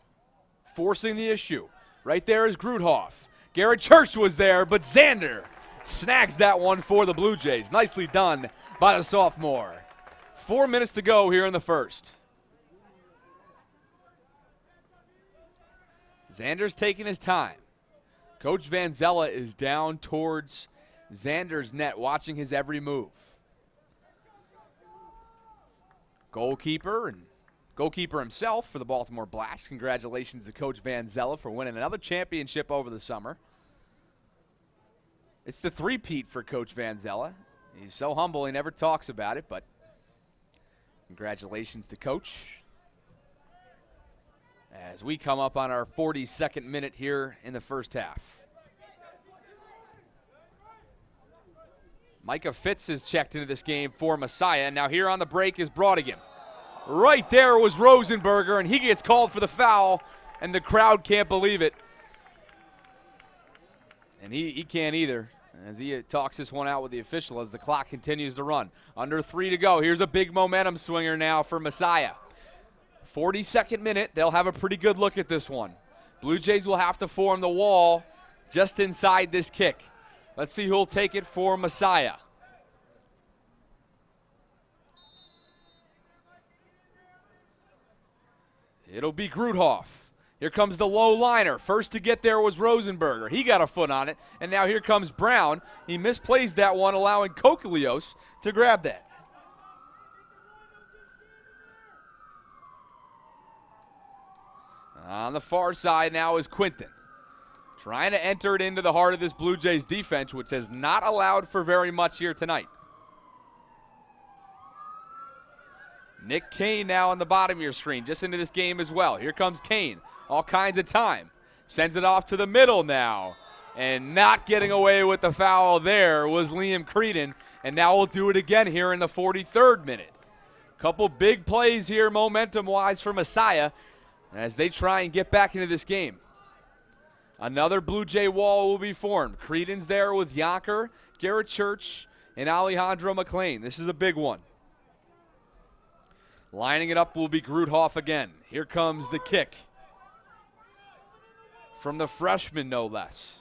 A: forcing the issue. Right there is Gruthoff. Garrett Church was there, but Xander snags that one for the Blue Jays. Nicely done by the sophomore. 4 minutes to go here in the first. Xander's taking his time. Coach Van Zella is down towards Xander's net, watching his every move. Goalkeeper himself for the Baltimore Blast. Congratulations to Coach Van Zella for winning another championship over the summer. It's the three-peat for Coach Van Zella. He's so humble, he never talks about it, but congratulations to Coach. As we come up on our 42nd minute here in the first half. Micah Fitz has checked into this game for Messiah. Now here on the break is Brodigan. Right there was Rosenberger, and he gets called for the foul, and the crowd can't believe it. And he can't either, as he talks this one out with the official as the clock continues to run. Under 3 to go. Here's a big momentum swinger now for Messiah. 42nd minute, they'll have a pretty good look at this one. Blue Jays will have to form the wall just inside this kick. Let's see who'll take it for Messiah. It'll be Gruthoff. Here comes the low liner. First to get there was Rosenberger. He got a foot on it, and now here comes Brown. He misplaced that one, allowing Kokolios to grab that. On the far side now is Quinton, trying to enter it into the heart of this Blue Jays defense, which has not allowed for very much here tonight. Nick Kane now on the bottom of your screen, just into this game as well. Here comes Kane, all kinds of time. Sends it off to the middle now. And not getting away with the foul there was Liam Creedon. And now we'll do it again here in the 43rd minute. Couple big plays here momentum-wise for Messiah as they try and get back into this game. Another Blue Jay wall will be formed. Creedon's there with Yonker, Garrett Church, and Alejandro McLean. This is a big one. Lining it up will be Gruthoff again. Here comes the kick. From the freshman, no less.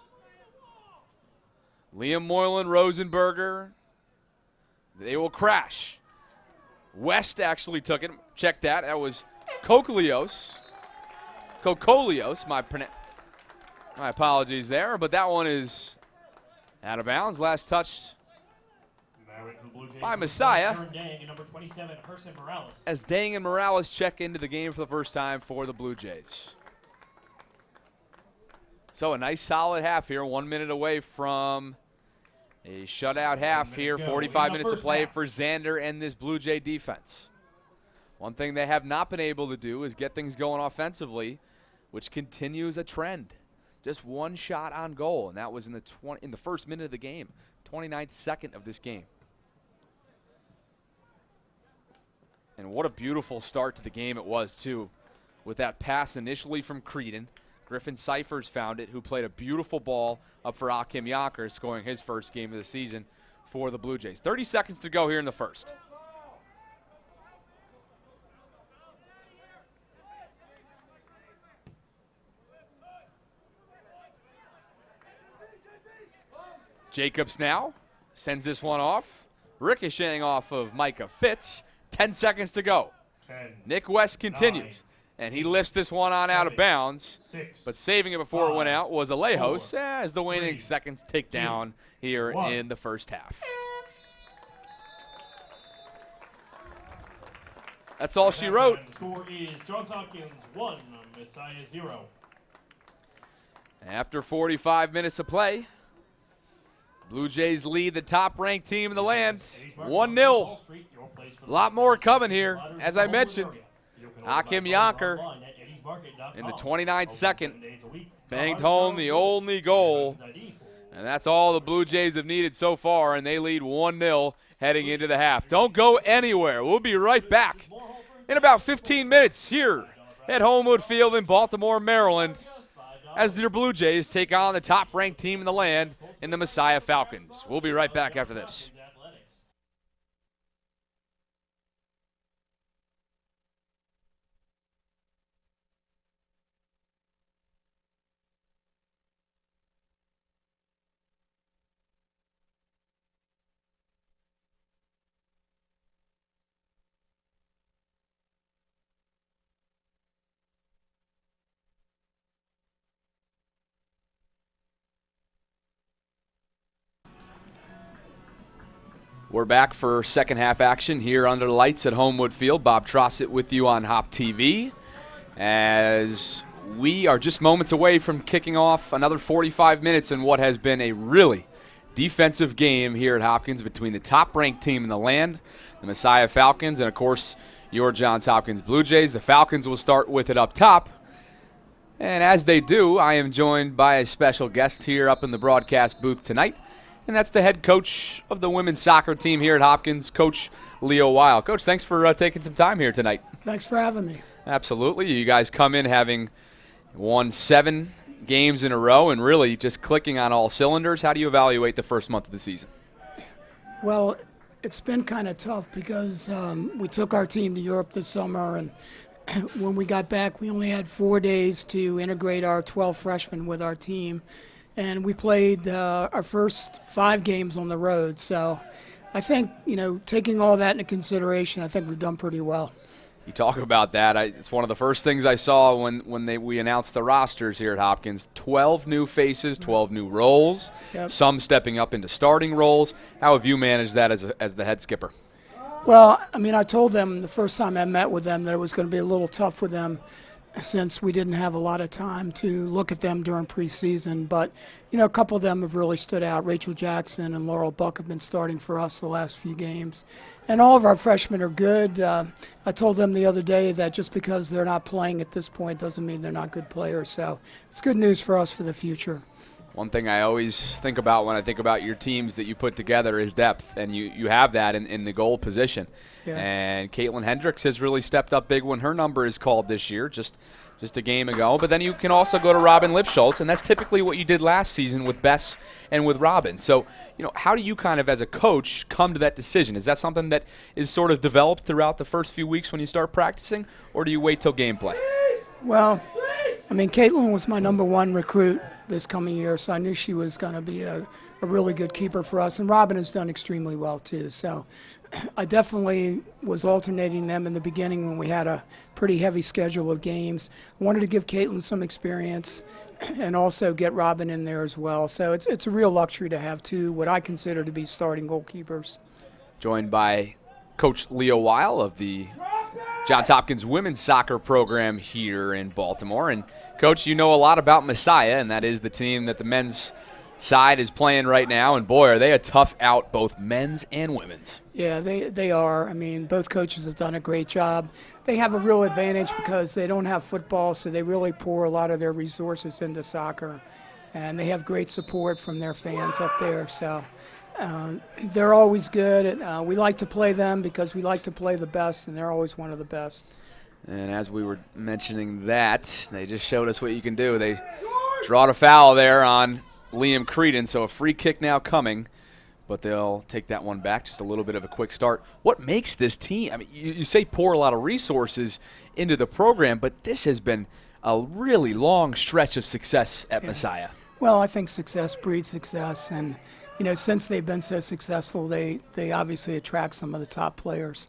A: Liam Moylan, Rosenberger. They will crash. West actually took it. Check that. That was Kokolios. My apologies there, but that one is out of bounds. Last touch by Messiah,
B: Aaron Dang and number 27, Herson Morales.
A: as Dang and Morales check into the game for the first time for the Blue Jays. So a nice solid half here, 1 minute away from a shutout half here, 45 minutes of play for Xander and this Blue Jay defense. One thing they have not been able to do is get things going offensively, which continues a trend. Just one shot on goal, and that was in the first minute of the game, 29th second of this game. And what a beautiful start to the game it was, too, with that pass initially from Creedon. Griffin Cyphers found it, who played a beautiful ball up for Hakim Yonkers, scoring his first game of the season for the Blue Jays. 30 seconds to go here in the first. Jacobs now sends this one off, ricocheting off of Micah Fitz. 10 seconds to go.
B: 10,
A: Nick West continues, and he lifts this one on out of bounds,
B: 6,
A: but saving it before it went out was Alejos
B: 4,
A: as the waning
B: 3,
A: seconds tick down here
B: 1.
A: in the first half. That's all she wrote.
B: The score is Johns Hopkins 1, Messiah 0.
A: After 45 minutes of play, Blue Jays lead the top-ranked team in the land, 1-0. A lot more coming here. As I mentioned, Hakim Yonker in the 29th second banged home the only goal. And that's all the Blue Jays have needed so far, and they lead 1-0 heading into the half. Don't go anywhere. We'll be right back in about 15 minutes here at Homewood Field in Baltimore, Maryland, as your Blue Jays take on the top-ranked team in the land in the Messiah Falcons. We'll be right back after this. We're back for second half action here under the lights at Homewood Field. Bob Trossett with you on HopTV as we are just moments away from kicking off another 45 minutes in what has been a really defensive game here at Hopkins between the top-ranked team in the land, the Messiah Falcons, and, of course, your Johns Hopkins Blue Jays. The Falcons will start with it up top. And as they do, I am joined by a special guest here up in the broadcast booth tonight. And that's the head coach of the women's soccer team here at Hopkins, Coach Leo Weil. Coach, thanks for taking some time here tonight.
D: Thanks for having me.
A: Absolutely. You guys come in having won 7 games in a row and really just clicking on all cylinders. How do you evaluate the first month of the season?
D: Well, it's been kind of tough because we took our team to Europe this summer, and when we got back, we only had 4 days to integrate our 12 freshmen with our team. And we played our first 5 games on the road. So I think, taking all that into consideration, I think we've done pretty well.
A: You talk about that. It's one of the first things I saw when we announced the rosters here at Hopkins. 12 new faces, 12 new roles,
D: Yep.
A: Some stepping up into starting roles. How have you managed that as the head skipper?
D: Well, I told them the first time I met with them that it was going to be a little tough with them since we didn't have a lot of time to look at them during preseason. But, a couple of them have really stood out. Rachel Jackson and Laurel Buck have been starting for us the last few games. And all of our freshmen are good. I told them the other day that just because they're not playing at this point doesn't mean they're not good players. So it's good news for us for the future.
A: One thing I always think about when I think about your teams that you put together is depth, and you have that in the goal position.
D: Yeah.
A: And Caitlin Hendricks has really stepped up big when her number is called this year, just a game ago. But then you can also go to Robin Lipschultz, and that's typically what you did last season with Bess and with Robin. So, how do you kind of, as a coach, come to that decision? Is that something that is sort of developed throughout the first few weeks when you start practicing, or do you wait till gameplay?
D: Well, Caitlin was my number 1 recruit this coming year, so I knew she was going to be a really good keeper for us. And Robin has done extremely well, too. So I definitely was alternating them in the beginning when we had a pretty heavy schedule of games. I wanted to give Caitlin some experience and also get Robin in there as well. So it's a real luxury to have 2 what I consider to be starting goalkeepers.
A: joined by Coach Leo Weil of the Johns Hopkins women's soccer program here in Baltimore. And, Coach, you know a lot about Messiah, and that is the team that the men's side is playing right now. And, boy, are they a tough out, both men's and women's.
D: Yeah, they are. I mean, both coaches have done a great job. They have a real advantage because they don't have football, so they really pour a lot of their resources into soccer. And they have great support from their fans up there. So they're always good. And, we like to play them because we like to play the best, and they're always one of the best.
A: And as we were mentioning that, they just showed us what you can do. They drawed a foul there on Liam Creedon, so a free kick now coming. But they'll take that one back. Just a little bit of a quick start. What makes this team? I mean, you say pour a lot of resources into the program, but this has been a really long stretch of success at Messiah.
D: Well, I think success breeds success, and you know, since they've been so successful, they obviously attract some of the top players.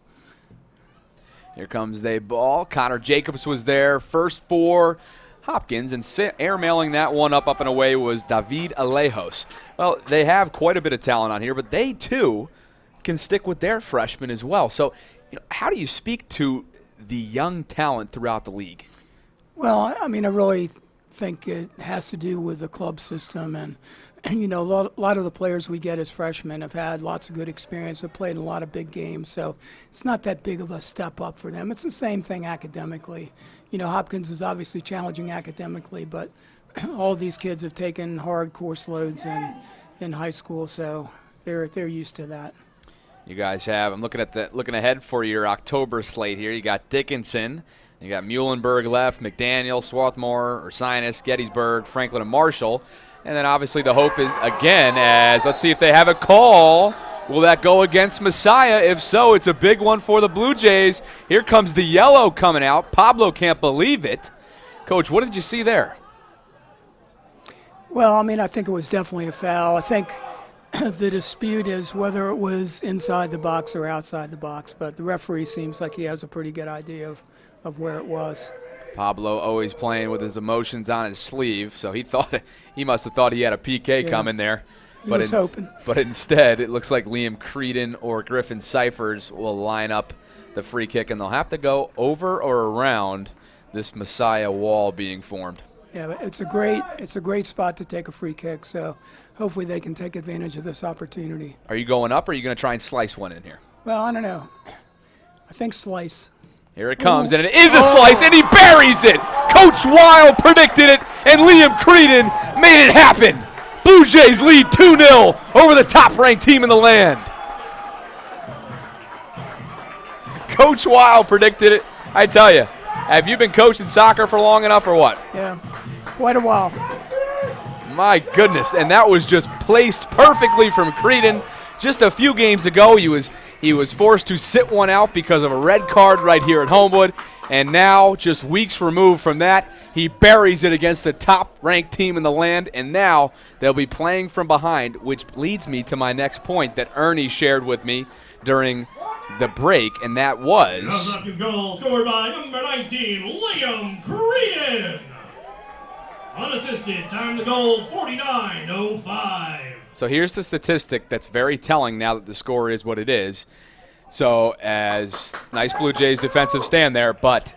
A: Here comes the ball. Connor Jacobs was there, first for Hopkins, and airmailing that one up and away was David Alejos. Well, they have quite a bit of talent on here, but they too can stick with their freshmen as well. So, you know, how do you speak to the young talent throughout the league?
D: Well, I mean, I really think it has to do with the club system, and you know, a lot of the players we get as freshmen have had lots of good experience, have played in a lot of big games, so it's not that big of a step up for them. It's the same thing academically. You know, Hopkins is obviously challenging academically, but all these kids have taken hard course loads in high school, so they're used to that.
A: You guys have. I'm looking ahead for your October slate here. You got Dickinson, you got Muhlenberg left, McDaniel, Swarthmore, Ursinus, Gettysburg, Franklin, and Marshall. And then obviously the hope is, again, as let's see if they have a call. Will that go against Messiah? If so, it's a big one for the Blue Jays. Here comes the yellow coming out. Pablo can't believe it. Coach, what did you see there?
D: Well, I mean, I think it was definitely a foul. I think the dispute is whether it was inside the box or outside the box, but the referee seems like he has a pretty good idea of where it was.
A: Pablo always playing with his emotions on his sleeve, so he must have thought he had a PK coming there.
D: He was hoping.
A: But instead, it looks like Liam Creedon or Griffin Cyphers will line up the free kick, and they'll have to go over or around this Messiah wall being formed.
D: Yeah, it's a great spot to take a free kick, so hopefully they can take advantage of this opportunity.
A: Are you going up, or are you going to try and slice one in here?
D: Well, I don't know. I think slice.
A: Here it comes, and it is a slice, and he buries it. Coach Weil predicted it, and Liam Creedon made it happen. Blue Jays lead 2-0 over the top-ranked team in the land. Coach Weil predicted it. I tell you, have you been coaching soccer for long enough or what?
D: Yeah, quite a while.
A: My goodness, and that was just placed perfectly from Creedon. Just a few games ago, he was forced to sit one out because of a red card right here at Homewood, and now, just weeks removed from that, he buries it against the top-ranked team in the land, and now they'll be playing from behind, which leads me to my next point that Ernie shared with me during the break, and that was...
B: Johns Hopkins goal scored by number 19, Liam Creedon. Unassisted, time to goal, 49:05.
A: So here's the statistic that's very telling now that the score is what it is. So as nice Blue Jays defensive stand there, but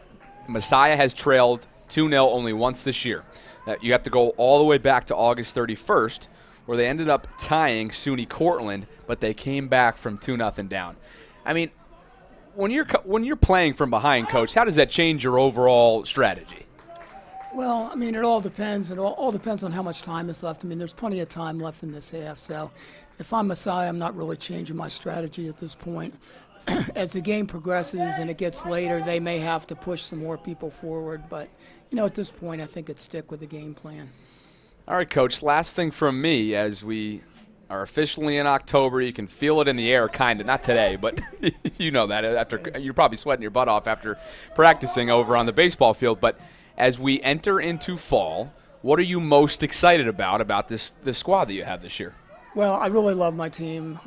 A: Messiah has trailed 2-0 only once this year. You have to go all the way back to August 31st, where they ended up tying SUNY Cortland, but they came back from 2-0 down. I mean, when you're playing from behind, Coach, how does that change your overall strategy?
D: Well, I mean, it all depends. It all depends on how much time is left. I mean, there's plenty of time left in this half. So if I'm Messiah, I'm not really changing my strategy at this point. As the game progresses and it gets later, they may have to push some more people forward. But, you know, at this point, I think it's stick with the game plan.
A: All right, Coach, last thing from me as we are officially in October. You can feel it in the air, kind of. Not today, but you know that. After you're probably sweating your butt off after practicing over on the baseball field. But as we enter into fall, what are you most excited about this squad that you have this year?
D: Well, I really love my team.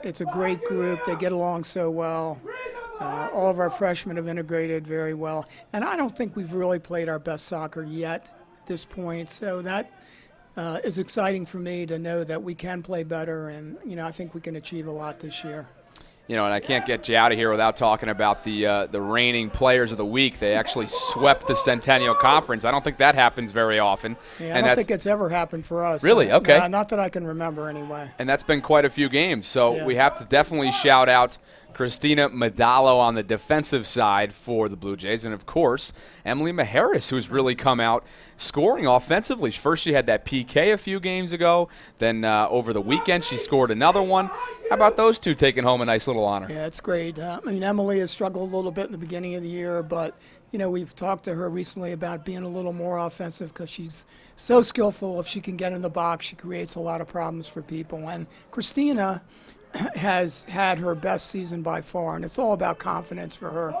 D: It's a great group. They get along so well. All of our freshmen have integrated very well. And I don't think we've really played our best soccer yet at this point. So that is exciting for me to know that we can play better, and I think we can achieve a lot this year.
A: And I can't get you out of here without talking about the reigning Players of the Week. They actually swept the Centennial Conference. I don't think that happens very often.
D: Yeah, I don't think it's ever happened for us.
A: Really? Okay.
D: Not that I can remember anyway.
A: And that's been quite a few games. So
D: Yeah.
A: we have to definitely shout out Christina Medallo on the defensive side for the Blue Jays. And, of course, Emily Meharis, who's really come out scoring offensively. First she had that PK a few games ago. Then over the weekend she scored another one. How about those two taking home a nice little honor?
D: Yeah, it's great. Emily has struggled a little bit in the beginning of the year, but, we've talked to her recently about being a little more offensive because she's so skillful. If she can get in the box, she creates a lot of problems for people. And Christina has had her best season by far, and it's all about confidence for her.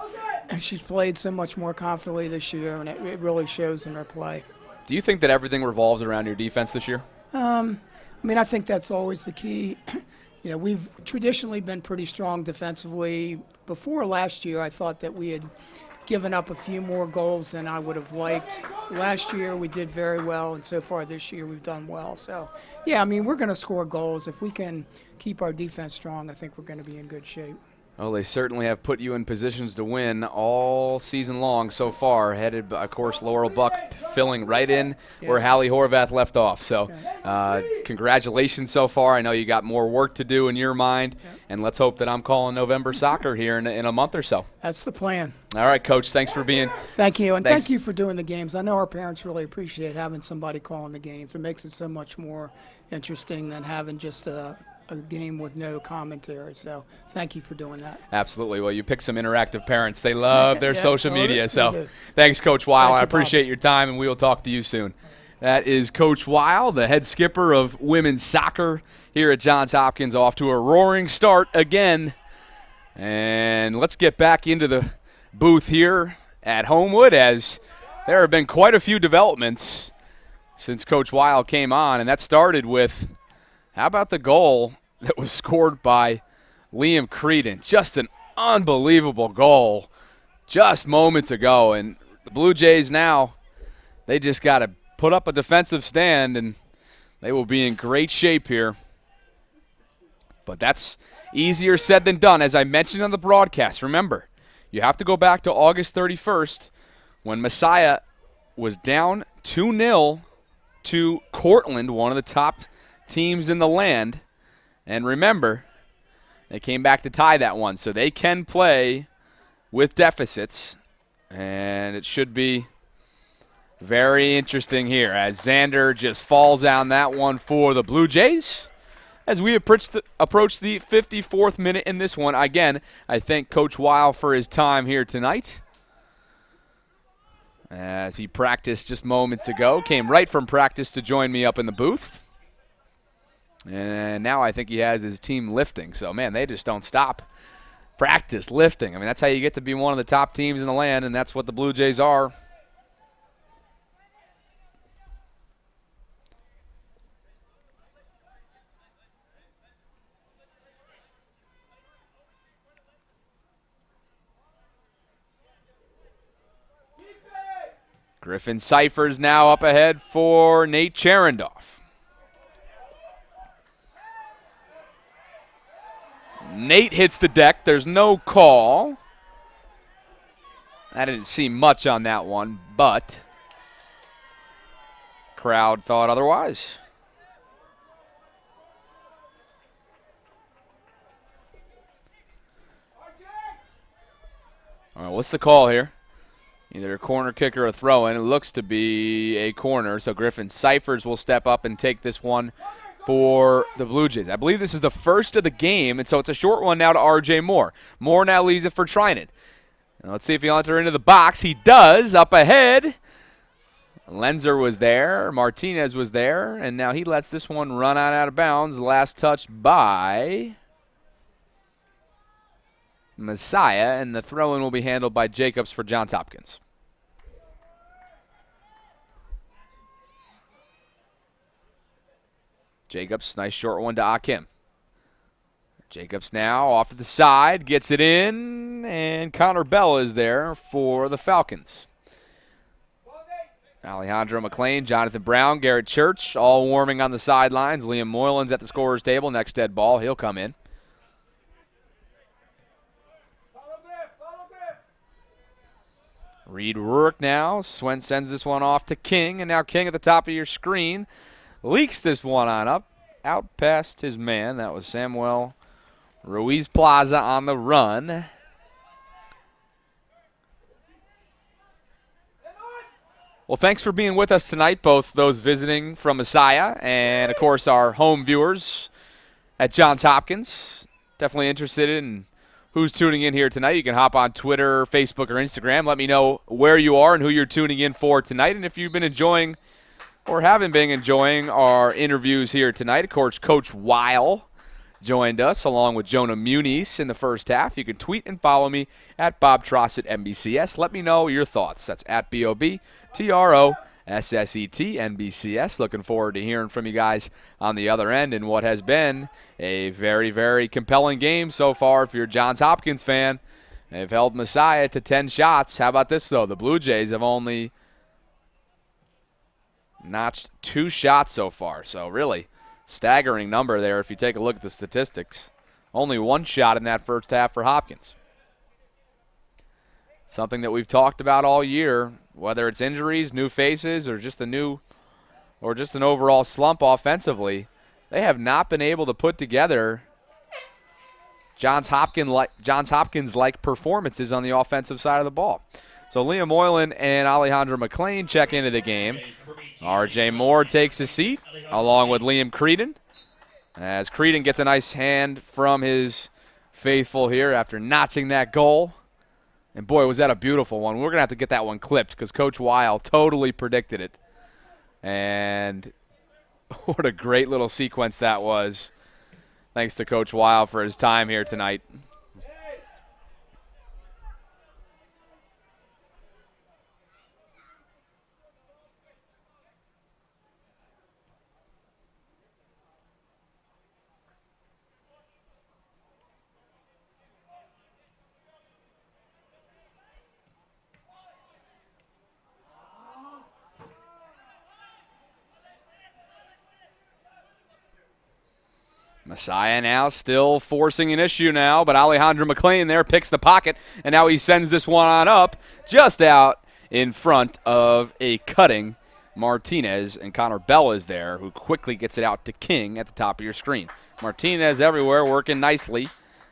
D: And she's played so much more confidently this year, and it really shows in her play.
A: Do you think that everything revolves around your defense this year?
D: I think that's always the key. We've traditionally been pretty strong defensively. Before last year, I thought that we had given up a few more goals than I would have liked. Last year, we did very well, and so far this year, we've done well. So, we're going to score goals. If we can keep our defense strong, I think we're going to be in good shape.
A: Well, they certainly have put you in positions to win all season long so far, headed, of course, Laurel Buck filling right in where Hallie Horvath left off. So congratulations so far. I know you got more work to do in your mind, and let's hope that I'm calling November soccer here in a month or so.
D: That's the plan.
A: All right, Coach, thanks for being.
D: Thank you, and thank you for doing the games. I know our parents really appreciate having somebody calling the games. It makes it so much more interesting than having just a game with no commentary. So thank you for doing that.
A: Absolutely. Well, you pick some interactive parents. They love their social media.
D: They
A: So
D: do.
A: thanks, Coach Weil.
D: Thank
A: I
D: you,
A: appreciate your time, and we will talk to you soon. That is Coach Weil, the head skipper of women's soccer here at Johns Hopkins, off to a roaring start again. And let's get back into the booth here at Homewood, as there have been quite a few developments since Coach Weil came on, and that started with, how about the goal that was scored by Liam Creedon? Just an unbelievable goal just moments ago. And the Blue Jays now, they just got to put up a defensive stand, and they will be in great shape here. But that's easier said than done, as I mentioned on the broadcast. Remember, you have to go back to August 31st when Messiah was down 2-0 to Cortland, one of the top teams in the land. And remember, they came back to tie that one, so they can play with deficits. And it should be very interesting here as Xander just falls down that one for the Blue Jays. As we approach the 54th minute in this one, again, I thank Coach Weil for his time here tonight, as he practiced just moments ago, came right from practice to join me up in the booth. And now I think he has his team lifting. So, man, they just don't stop. Practice, lifting. I mean, that's how you get to be one of the top teams in the land, and that's what the Blue Jays are. Griffin Cyphers now up ahead for Nate Cherendoff. Nate hits the deck. There's no call. I didn't see much on that one, but crowd thought otherwise. All right, what's the call here? Either a corner kick or a throw-in. It looks to be a corner, so Griffin Cyphers will step up and take this one for the Blue Jays. I believe this is the first of the game, and so it's a short one now to R.J. Moore. Moore now leaves it for Trinan. Let's see if he'll enter into the box. He does, up ahead. Lenzer was there, Martinez was there, and now he lets this one run out of bounds. Last touch by Messiah, and the throw-in will be handled by Jacobs for Johns Hopkins. Jacobs, nice short one to Akim. Jacobs now off to the side, gets it in, and Connor Bell is there for the Falcons. Alejandro McLean, Jonathan Brown, Garrett Church, all warming on the sidelines. Liam Moylan's at the scorer's table. Next dead ball, he'll come in. Reed Rurik now. Swen sends this one off to King, and now King at the top of your screen leaks this one on up, out past his man. That was Samuel Ruiz Plaza on the run. Well, thanks for being with us tonight, both those visiting from Messiah and, of course, our home viewers at Johns Hopkins. Definitely interested in who's tuning in here tonight. You can hop on Twitter, Facebook, or Instagram. Let me know where you are and who you're tuning in for tonight. And if you've been enjoying or haven't been enjoying our interviews here tonight, of course, Coach Weil joined us along with Jonah Muniz in the first half. You can tweet and follow me at Bob Trossett NBCS. Let me know your thoughts. That's at BOBTROSSET NBCS. Looking forward to hearing from you guys on the other end in what has been a very, very compelling game so far. If you're a Johns Hopkins fan, they've held Messiah to 10 shots. How about this, though? The Blue Jays have only notched 2 shots so far. So really staggering number there if you take a look at the statistics. Only 1 shot in that first half for Hopkins. Something that we've talked about all year, whether it's injuries, new faces, or just an overall slump offensively. They have not been able to put together Johns Hopkins-like performances on the offensive side of the ball. So Liam Moylan and Alejandro McLean check into the game. R.J. Moore takes a seat along with Liam Creedon, as Creedon gets a nice hand from his faithful here after notching that goal. And boy, was that a beautiful one. We're going to have to get that one clipped because Coach Weil totally predicted it. And what a great little sequence that was. Thanks to Coach Weil for his time here tonight. Messiah now still forcing an issue now, but Alejandro McLean there picks the pocket, and now he sends this one on up just out in front of a cutting Martinez, and Connor Bell is there, who quickly gets it out to King at the top of your screen. Martinez everywhere, working nicely,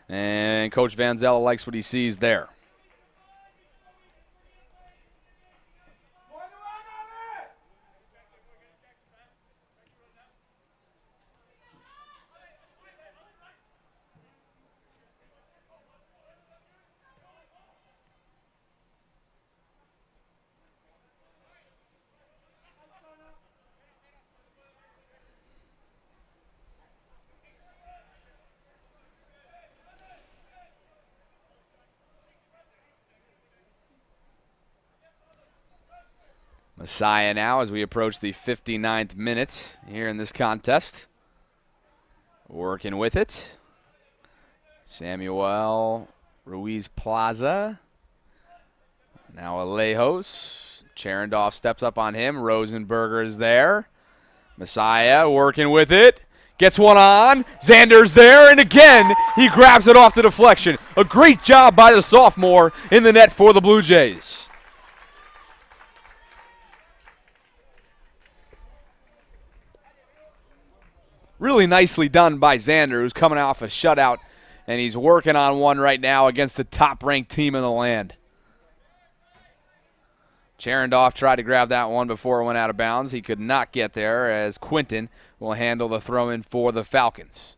A: and Coach Van Zella likes what he sees there. Messiah now as we approach the 59th minute here in this contest. Working with it. Samuel Ruiz Plaza. Now Alejos. Cherendorf steps up on him. Rosenberger is there. Messiah working with it. Gets one on. Xander's there, and again, he grabs it off the deflection. A great job by the sophomore in the net for the Blue Jays. Really nicely done by Xander, who's coming off a shutout, and he's working on one right now against the top-ranked team in the land. Cherendorf tried to grab that one before it went out of bounds. He could not get there, as Quinton will handle the throw-in for the Falcons.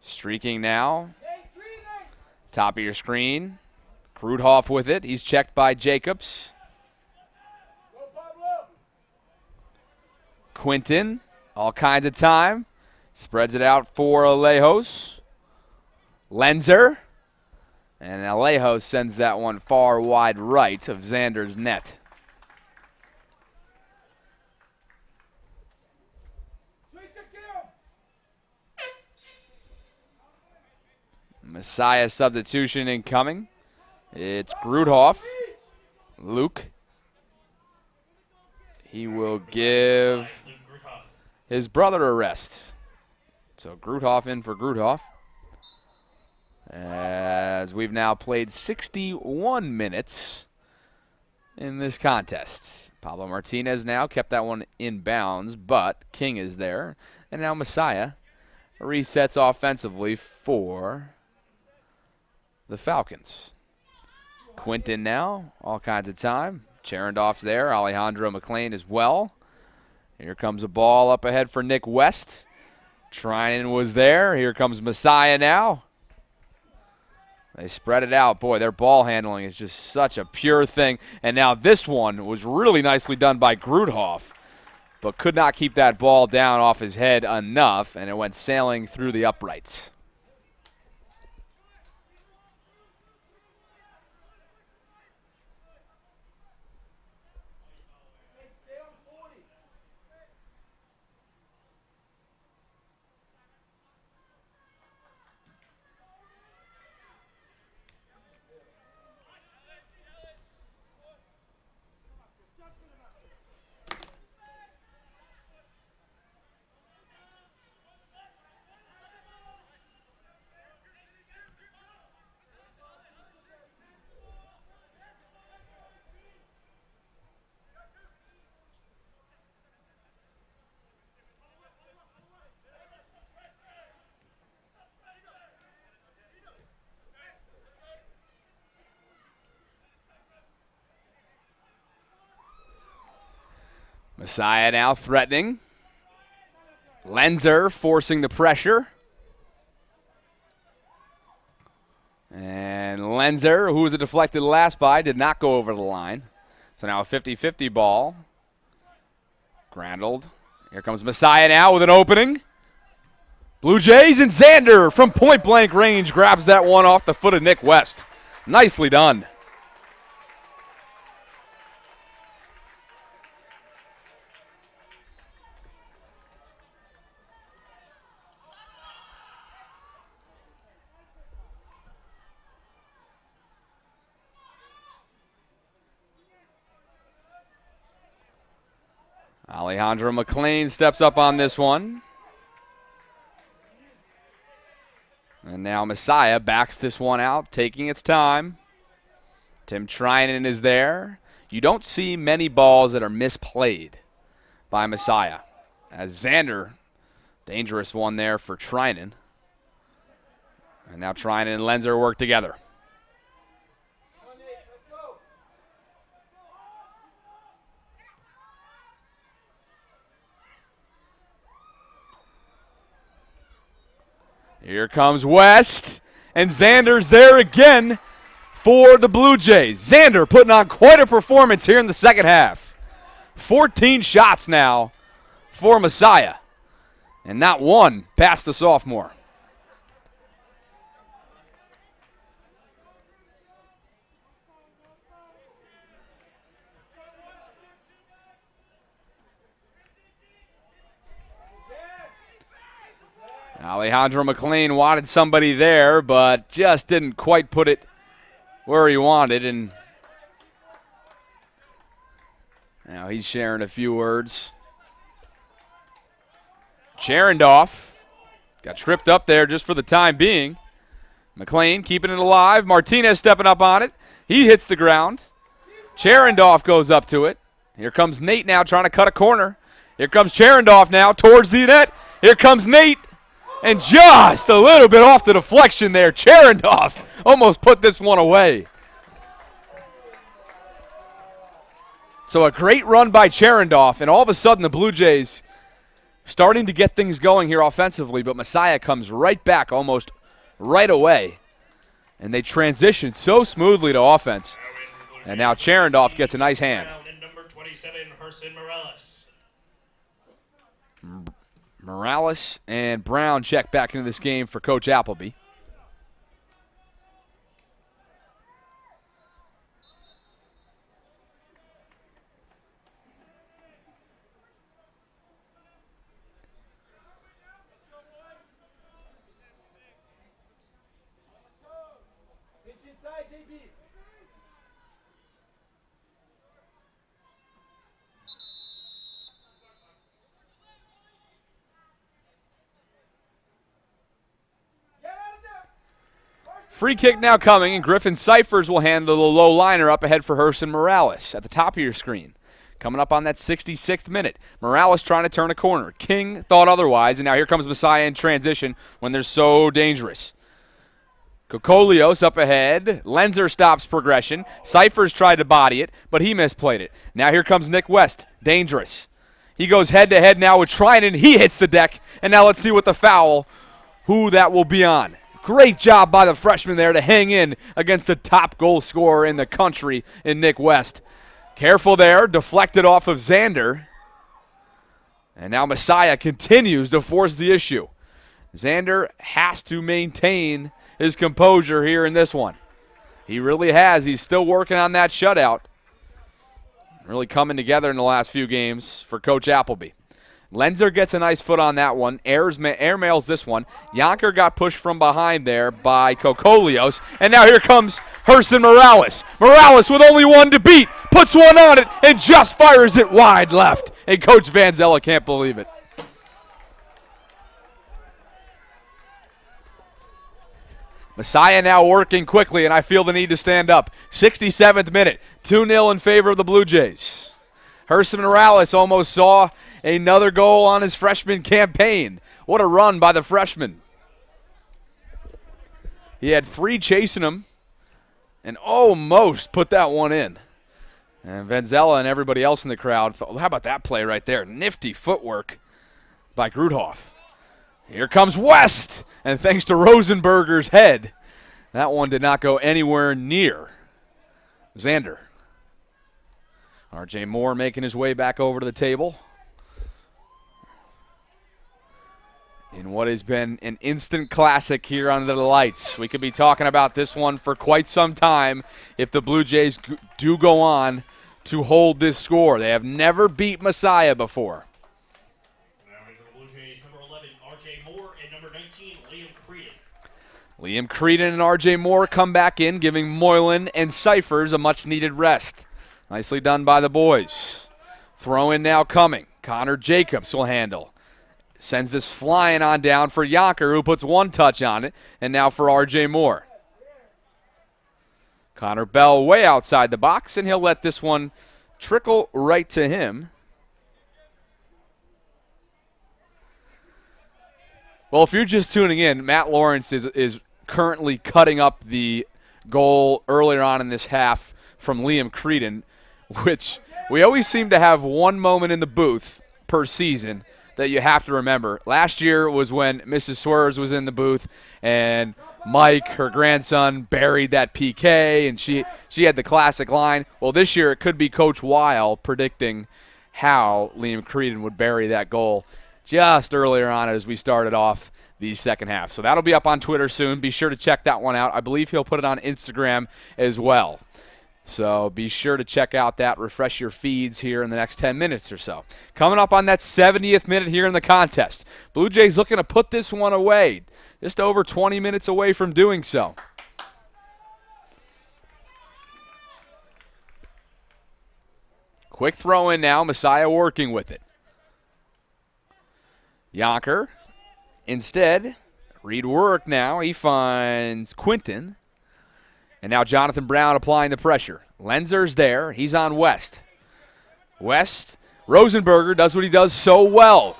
A: Streaking now. Top of your screen. Krudhoff with it. He's checked by Jacobs. Quinton, all kinds of time. Spreads it out for Alejos. Lenzer. And Alejo sends that one far wide right of Xander's net. Messiah substitution incoming. It's Gruthoff. Luke. He will give his brother a rest. So Gruthoff in for Gruthoff. As we've now played 61 minutes in this contest. Pablo Martinez now kept that one in bounds, but King is there. And now Messiah resets offensively for the Falcons. Quinton now, all kinds of time. Cherendoff's there, Alejandro McLean as well. Here comes a ball up ahead for Nick West. Trinan was there. Here comes Messiah now. They spread it out. Boy, their ball handling is just such a pure thing. And now this one was really nicely done by Gruthoff, but could not keep that ball down off his head enough, and it went sailing through the uprights. Messiah now threatening. Lenzer forcing the pressure. And Lenzer, who was a deflected last by, did not go over the line. So now a 50-50 ball. Grandled. Here comes Messiah now with an opening. Blue Jays and Xander from point-blank range grabs that one off the foot of Nick West. Nicely done. Alejandro McLean steps up on this one. And now Messiah backs this one out, taking its time. Tim Trinan is there. You don't see many balls that are misplayed by Messiah. As Xander, dangerous one there for Trinan. And now Trinan and Lenzer work together. Here comes West, and Xander's there again for the Blue Jays. Xander putting on quite a performance here in the second half. 14 shots now for Messiah, and not one past the sophomore. Alejandro McLean wanted somebody there, but just didn't quite put it where he wanted. And now he's sharing a few words. Cherendoff got tripped up there just for the time being. McLean keeping it alive. Martinez stepping up on it. He hits the ground. Cherendoff goes up to it. Here comes Nate now trying to cut a corner. Here comes Cherendoff now towards the net. Here comes Nate. And just a little bit off the deflection there. Cherendoff almost put this one away. So a great run by Cherendoff, and all of a sudden the Blue Jays starting to get things going here offensively, but Messiah comes right back almost right away. And they transition so smoothly to offense. And now Cherendoff gets a nice hand.
B: Number 27, Herson Morales.
A: Morales and Brown check back into this game for Coach Appleby. Free kick now coming, and Griffin Cyphers will handle the low liner up ahead for Herson Morales at the top of your screen. Coming up on that 66th minute. Morales trying to turn a corner. King thought otherwise, and now here comes Messiah in transition when they're so dangerous. Kokolios up ahead. Lenzer stops progression. Cyphers tried to body it, but he misplayed it. Now here comes Nick West. Dangerous. He goes head-to-head now with Trinan. He hits the deck, and now let's see what the foul, who that will be on. Great job by the freshman there to hang in against the top goal scorer in the country in Nick West. Careful there, deflected off of Xander. And now Messiah continues to force the issue. Xander has to maintain his composure here in this one. He really has. He's still working on that shutout. Really coming together in the last few games for Coach Appleby. Lenzer gets a nice foot on that one. Airmails this one. Yonker got pushed from behind there by Kokolios. And now here comes Herson Morales. Morales with only one to beat. Puts one on it and just fires it wide left. And Coach Vanzella can't believe it. Messiah now working quickly, and I feel the need to stand up. 67th minute. 2-0 in favor of the Blue Jays. Herson Morales almost saw another goal on his freshman campaign. What a run by the freshman. He had 3 chasing him and almost put that one in. And Vanzella and everybody else in the crowd thought, how about that play right there? Nifty footwork by Grudhoff. Here comes West, and thanks to Rosenberger's head, that one did not go anywhere near Xander. R.J. Moore making his way back over to the table in what has been an instant classic here under the lights. We could be talking about this one for quite some time if the Blue Jays do go on to hold this score. They have never beat Messiah before.
B: Now into the Blue Jays, number 11, R.J. Moore, and number 19, Liam Creedon.
A: Liam Creedon and R.J. Moore come back in, giving Moylan and Cyphers a much-needed rest. Nicely done by the boys. Throw in now coming. Connor Jacobs will handle. Sends this flying on down for Yonker, who puts one touch on it, and now for R.J. Moore. Connor Bell way outside the box, and he'll let this one trickle right to him. Well, if you're just tuning in, Matt Lawrence is currently cutting up the goal earlier on in this half from Liam Creedon, which we always seem to have one moment in the booth per season that you have to remember. Last year was when Mrs. Swears was in the booth and Mike, her grandson, buried that PK, and she had the classic line. Well, this year it could be Coach Weil predicting how Liam Creedon would bury that goal just earlier on as we started off the second half. So that'll be up on Twitter soon. Be sure to check that one out. I believe he'll put it on Instagram as well. So be sure to check out that. Refresh your feeds here in the next 10 minutes or so. Coming up on that 70th minute here in the contest. Blue Jays looking to put this one away. Just over 20 minutes away from doing so. Quick throw in now. Messiah working with it. Yonker. Instead, read work now. He finds Quinton. And now Jonathan Brown applying the pressure. Lenzer's there. He's on West. West, Rosenberger does what he does so well.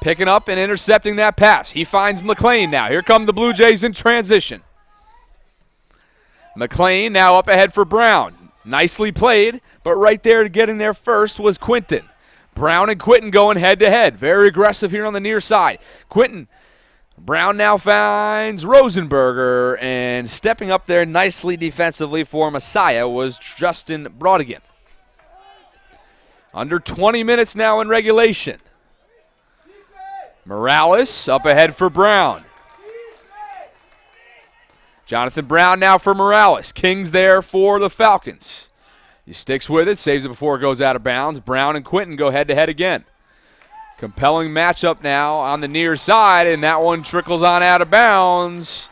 A: Picking up and intercepting that pass. He finds McLean now. Here come the Blue Jays in transition. McLean now up ahead for Brown. Nicely played, but right there getting there first was Quinton. Brown and Quinton going head-to-head. Very aggressive here on the near side. Brown now finds Rosenberger, and stepping up there nicely defensively for Messiah was Justin Brodigan. Under 20 minutes now in regulation. Morales up ahead for Brown. Jonathan Brown now for Morales. King's there for the Falcons. He sticks with it, saves it before it goes out of bounds. Brown and Quinton go head-to-head again. Compelling matchup now on the near side, and that one trickles on out of bounds.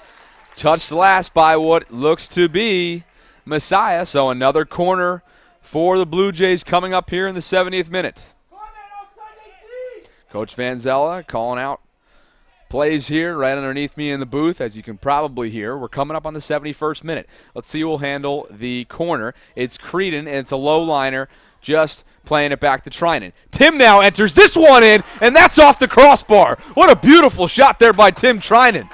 A: touched last by what looks to be Messiah. So another corner for the Blue Jays coming up here in the 70th minute. Coach Van Zella calling out plays here right underneath me in the booth, as you can probably hear. We're coming up on the 71st minute. Let's see who will handle the corner. It's Creedon, and it's a low liner, just playing it back to Trinan. Tim now enters this one in, and that's off the crossbar. What a beautiful shot there by Tim Trinan.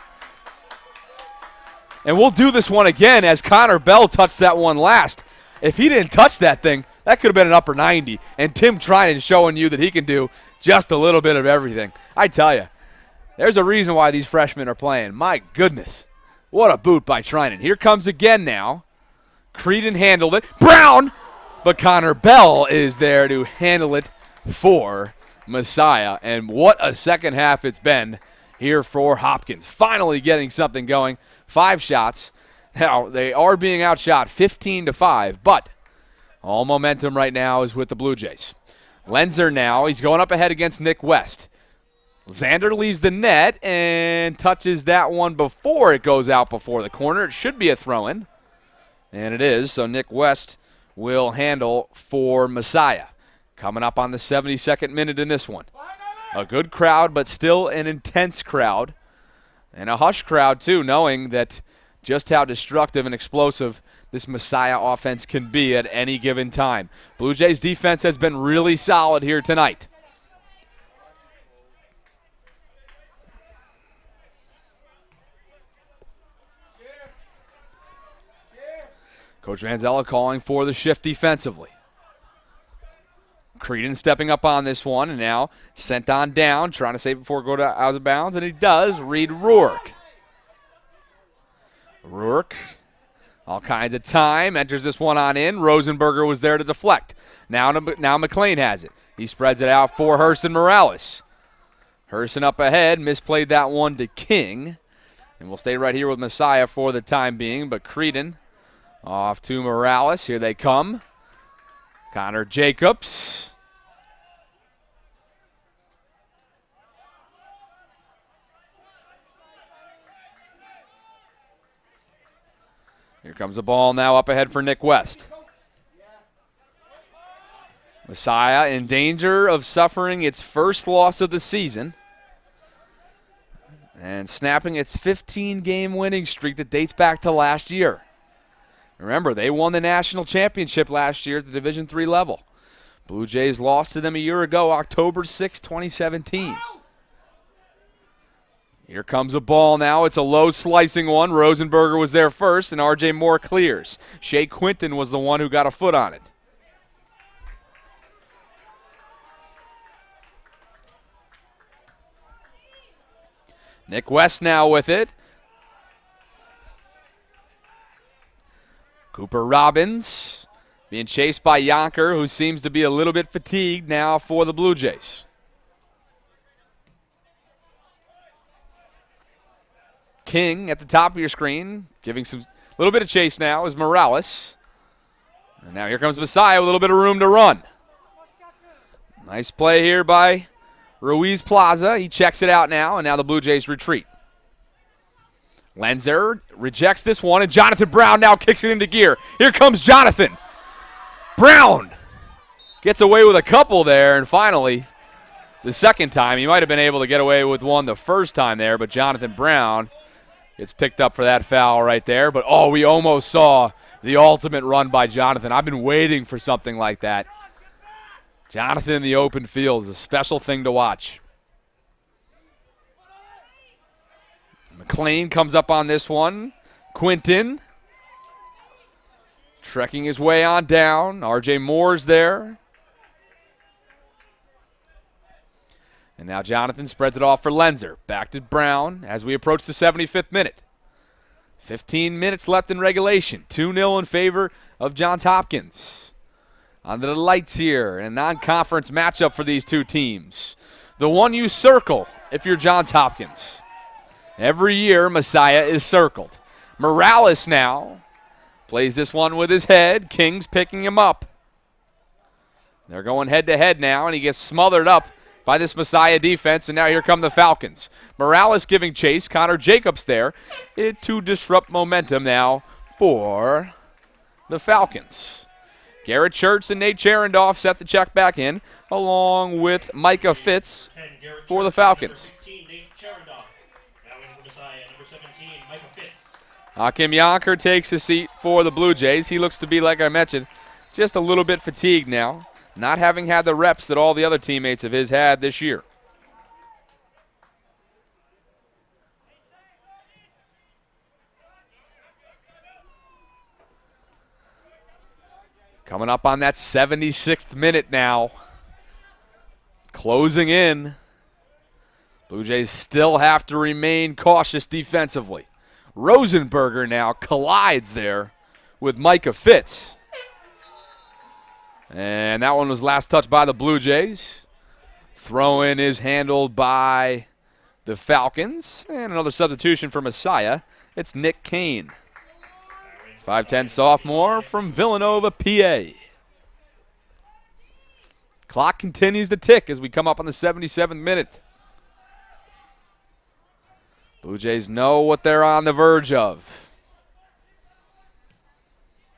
A: And we'll do this one again, as Connor Bell touched that one last. If he didn't touch that thing, that could have been an upper 90. And Tim Trinan showing you that he can do just a little bit of everything. I tell you, there's a reason why these freshmen are playing. My goodness. What a boot by Trinan. Here comes again now. Creedon handled it. Brown! But Connor Bell is there to handle it for Messiah. And what a second half it's been here for Hopkins. Finally getting something going. 5 shots. Now, they are being outshot 15-5, but all momentum right now is with the Blue Jays. Lenzer now, he's going up ahead against Nick West. Xander leaves the net and touches that one before it goes out before the corner. It should be a throw-in, and it is, so Nick West will handle for Messiah. Coming up on the 72nd minute in this one. A good crowd, but still an intense crowd, and a hush crowd too, knowing that just how destructive and explosive this Messiah offense can be at any given time. Blue Jays defense has been really solid here tonight. Coach Van Zella calling for the shift defensively. Creedon stepping up on this one, and now sent on down, trying to save it before it go out of bounds, and he does. Reed Rourke. Rourke, all kinds of time, enters this one on in. Rosenberger was there to deflect. Now McLean has it. He spreads it out for Herson Morales. Herson up ahead, misplayed that one to King. And we'll stay right here with Messiah for the time being, but Creedon off to Morales. Here they come. Connor Jacobs. Here comes the ball now up ahead for Nick West. Messiah in danger of suffering its first loss of the season and snapping its 15-game winning streak that dates back to last year. Remember, they won the national championship last year at the Division III level. Blue Jays lost to them a year ago, October 6, 2017. Here comes a ball now. It's a low slicing one. Rosenberger was there first, and R.J. Moore clears. Shea Quinton was the one who got a foot on it. Nick West now with it. Cooper Robbins being chased by Yonker, who seems to be a little bit fatigued now for the Blue Jays. King at the top of your screen, giving some little bit of chase now is Morales. And now here comes Messiah with a little bit of room to run. Nice play here by Ruiz Plaza. He checks it out now, and now the Blue Jays retreat. Lenzer rejects this one, and Jonathan Brown now kicks it into gear. Here comes Jonathan. Brown gets away with a couple there, and finally, the second time, he might have been able to get away with one the first time there, but Jonathan Brown gets picked up for that foul right there. But, oh, we almost saw the ultimate run by Jonathan. I've been waiting for something like that. Jonathan in the open field is a special thing to watch. McLean comes up on this one. Quinton trekking his way on down. R.J. Moore's there. And now Jonathan spreads it off for Lenzer. Back to Brown as we approach the 75th minute. 15 minutes left in regulation. 2-0 in favor of Johns Hopkins. Under the lights here, a non-conference matchup for these two teams. The one you circle if you're Johns Hopkins. Every year, Messiah is circled. Morales now plays this one with his head. King's picking him up. They're going head-to-head now, and he gets smothered up by this Messiah defense, and now here come the Falcons. Morales giving chase. Connor Jacobs there to disrupt momentum now for the Falcons. Garrett Church and Nate Cherendoff set the check back in, along with Micah Fitz for the Falcons. Hakim Yonker takes his seat for the Blue Jays. He looks to be, like I mentioned, just a little bit fatigued now, not having had the reps that all the other teammates of his had this year. Coming up on that 76th minute now. Closing in. Blue Jays still have to remain cautious defensively. Rosenberger now collides there with Micah Fitz. And that one was last touched by the Blue Jays. Throw-in is handled by the Falcons. And another substitution for Messiah. It's Nick Kane. 5'10" sophomore from Villanova, PA. Clock continues to tick as we come up on the 77th minute. Blue Jays know what they're on the verge of.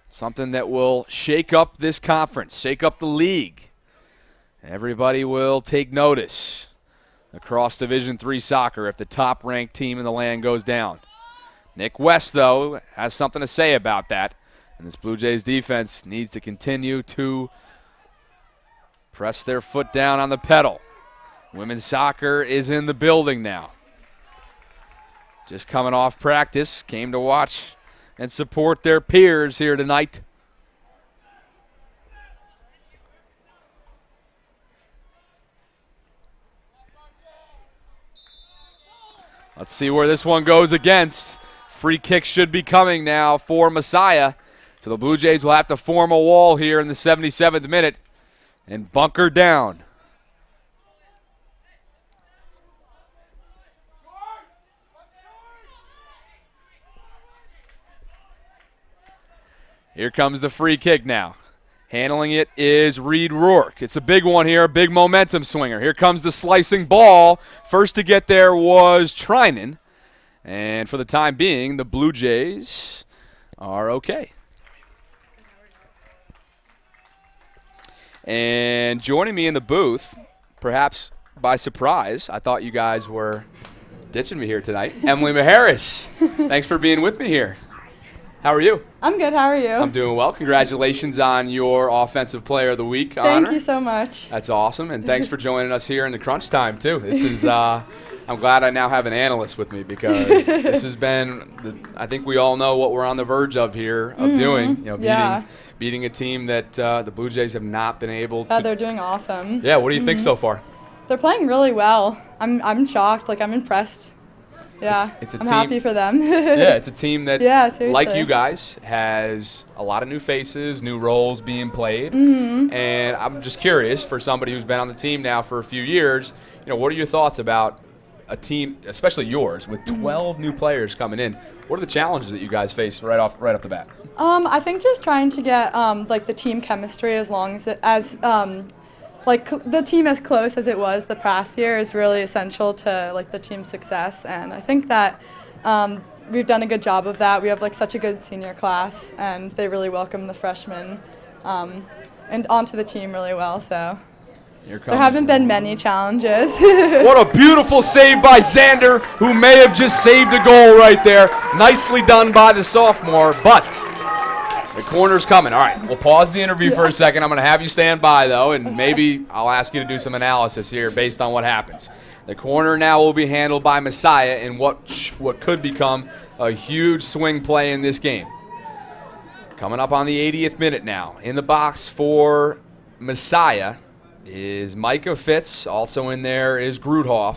A: Something that will shake up this conference, shake up the league. Everybody will take notice across Division III soccer if the top-ranked team in the land goes down. Nick West, though, has something to say about that. And this Blue Jays defense needs to continue to press their foot down on the pedal. Women's soccer is in the building now. Just coming off practice, came to watch and support their peers here tonight. Let's see where this one goes against. Free kick should be coming now for Messiah. So the Blue Jays will have to form a wall here in the 77th minute and bunker down. Here comes the free kick now. Handling it is Reed Rourke. It's a big one here, a big momentum swinger. Here comes the slicing ball. First to get there was Trinan. And for the time being, the Blue Jays are okay. And joining me in the booth, perhaps by surprise, I thought you guys were ditching me here tonight, Emily Meharis. Thanks for being with me here. How are you?
E: I'm good. How are you?
A: I'm doing well. Congratulations on your Offensive Player of the Week honor.
E: Thank you so much.
A: That's awesome. And thanks for joining us here in the crunch time, too. This is I'm glad I now have an analyst with me because this has been, I think we all know what we're on the verge of here, of doing. You know, beating a team that the Blue Jays have not been able to.
E: Yeah, they're doing awesome.
A: Yeah, what do you think so far?
E: They're playing really well. I'm shocked. Like, I'm impressed. Yeah, I'm happy for them.
A: Yeah, it's a team that,
E: seriously,
A: like you guys, has a lot of new faces, new roles being played. And I'm just curious, for somebody who's been on the team now for a few years, you know, what are your thoughts about a team, especially yours, with 12 new players coming in? What are the challenges that you guys face right off the bat?
E: I think just trying to get like the team chemistry like the team as close as it was the past year is really essential to like the team's success, and I think that we've done a good job of that. We have like such a good senior class, and they really welcome the freshmen and onto the team really well. So there haven't been many challenges.
A: What a beautiful save by Xander, who may have just saved a goal right there. Nicely done by the sophomore, but the corner's coming. All right, we'll pause the interview for a second. I'm going to have you stand by, though, and maybe I'll ask you to do some analysis here based on what happens. The corner now will be handled by Messiah in what could become a huge swing play in this game. Coming up on the 80th minute now. In the box for Messiah is Micah Fitz. Also in there is Grudhoff.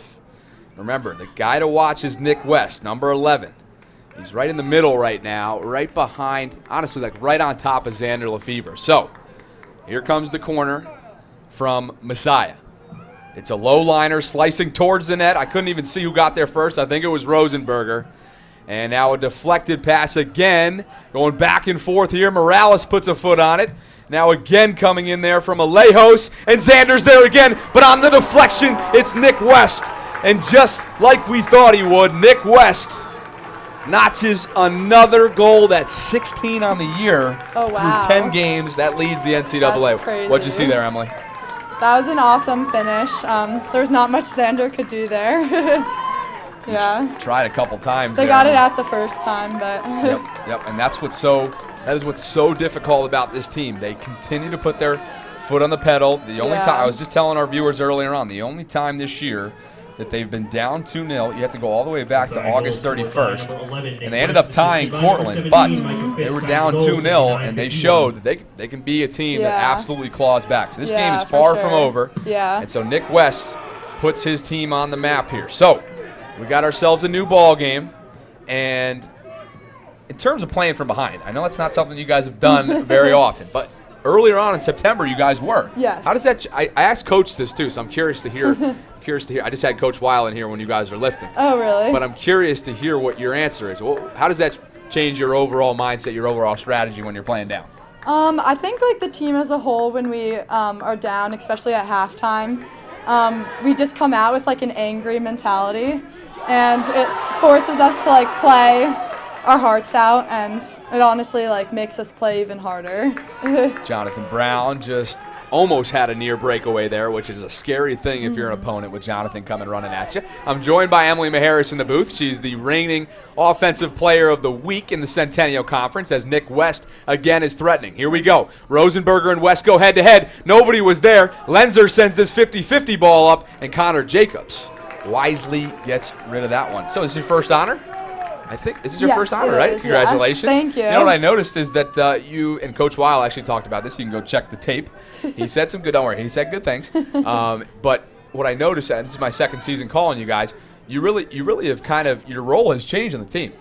A: Remember, the guy to watch is Nick West, number 11. He's right in the middle right now, right behind, honestly, like right on top of Xander Lefevre. So, here comes the corner from Messiah. It's a low liner slicing towards the net. I couldn't even see who got there first. I think it was Rosenberger. And now a deflected pass again, going back and forth here. Morales puts a foot on it. Now again coming in there from Alejos, and Xander's there again, but on the deflection, it's Nick West. And just like we thought he would, Nick West notches another goal. That's 16 on the year
E: Oh, wow.
A: through 10 games. That leads the NCAA.
E: That's crazy.
A: What'd you see there, Emily?
E: That was an awesome finish. There's not much Xander could do there. Yeah.
A: Tried a couple times.
E: They
A: there.
E: got it out the first time, but
A: Yep. And that is what's so difficult about this team. They continue to put their foot on the pedal. The only time, I was just telling our viewers earlier on, the only time this year that they've been down 2-0, you have to go all the way back to August 31st, and they ended up tying Cortland, but they were down 2-0, and they showed that they can be a team that absolutely claws back. So this game is far from over, and so Nick West puts his team on the map here. So we got ourselves a new ball game, and in terms of playing from behind, I know that's not something you guys have done very often, but earlier on in September you guys were.
E: Yes.
A: How does that? I asked Coach this too, so I'm curious to hear. I just had Coach Weil in here when you guys are lifting.
E: Oh, really?
A: But I'm curious to hear what your answer is. Well, how does that change your overall mindset, your overall strategy when you're playing down?
E: I think like the team as a whole, when we are down, especially at halftime, we just come out with like an angry mentality, and it forces us to like play our hearts out, and it honestly like makes us play even harder.
A: Jonathan Brown just almost had a near breakaway there, which is a scary thing if you're an opponent with Jonathan coming running at you. I'm joined by Emily Meharis in the booth. She's the reigning Offensive Player of the Week in the Centennial Conference, as Nick West again is threatening. Here we go. Rosenberger and West go head-to-head. Nobody was there. Lenzer sends this 50-50 ball up, and Connor Jacobs wisely gets rid of that one. So is this your first honor? I think this is your first honor, right?
E: Is,
A: Congratulations.
E: Yeah. Thank you.
A: You know what I noticed is that you and Coach Weil actually talked about this. You can go check the tape. He said some good, don't worry, he said good things. But what I noticed, and this is my second season calling you guys, you really have kind of, your role has changed on the team.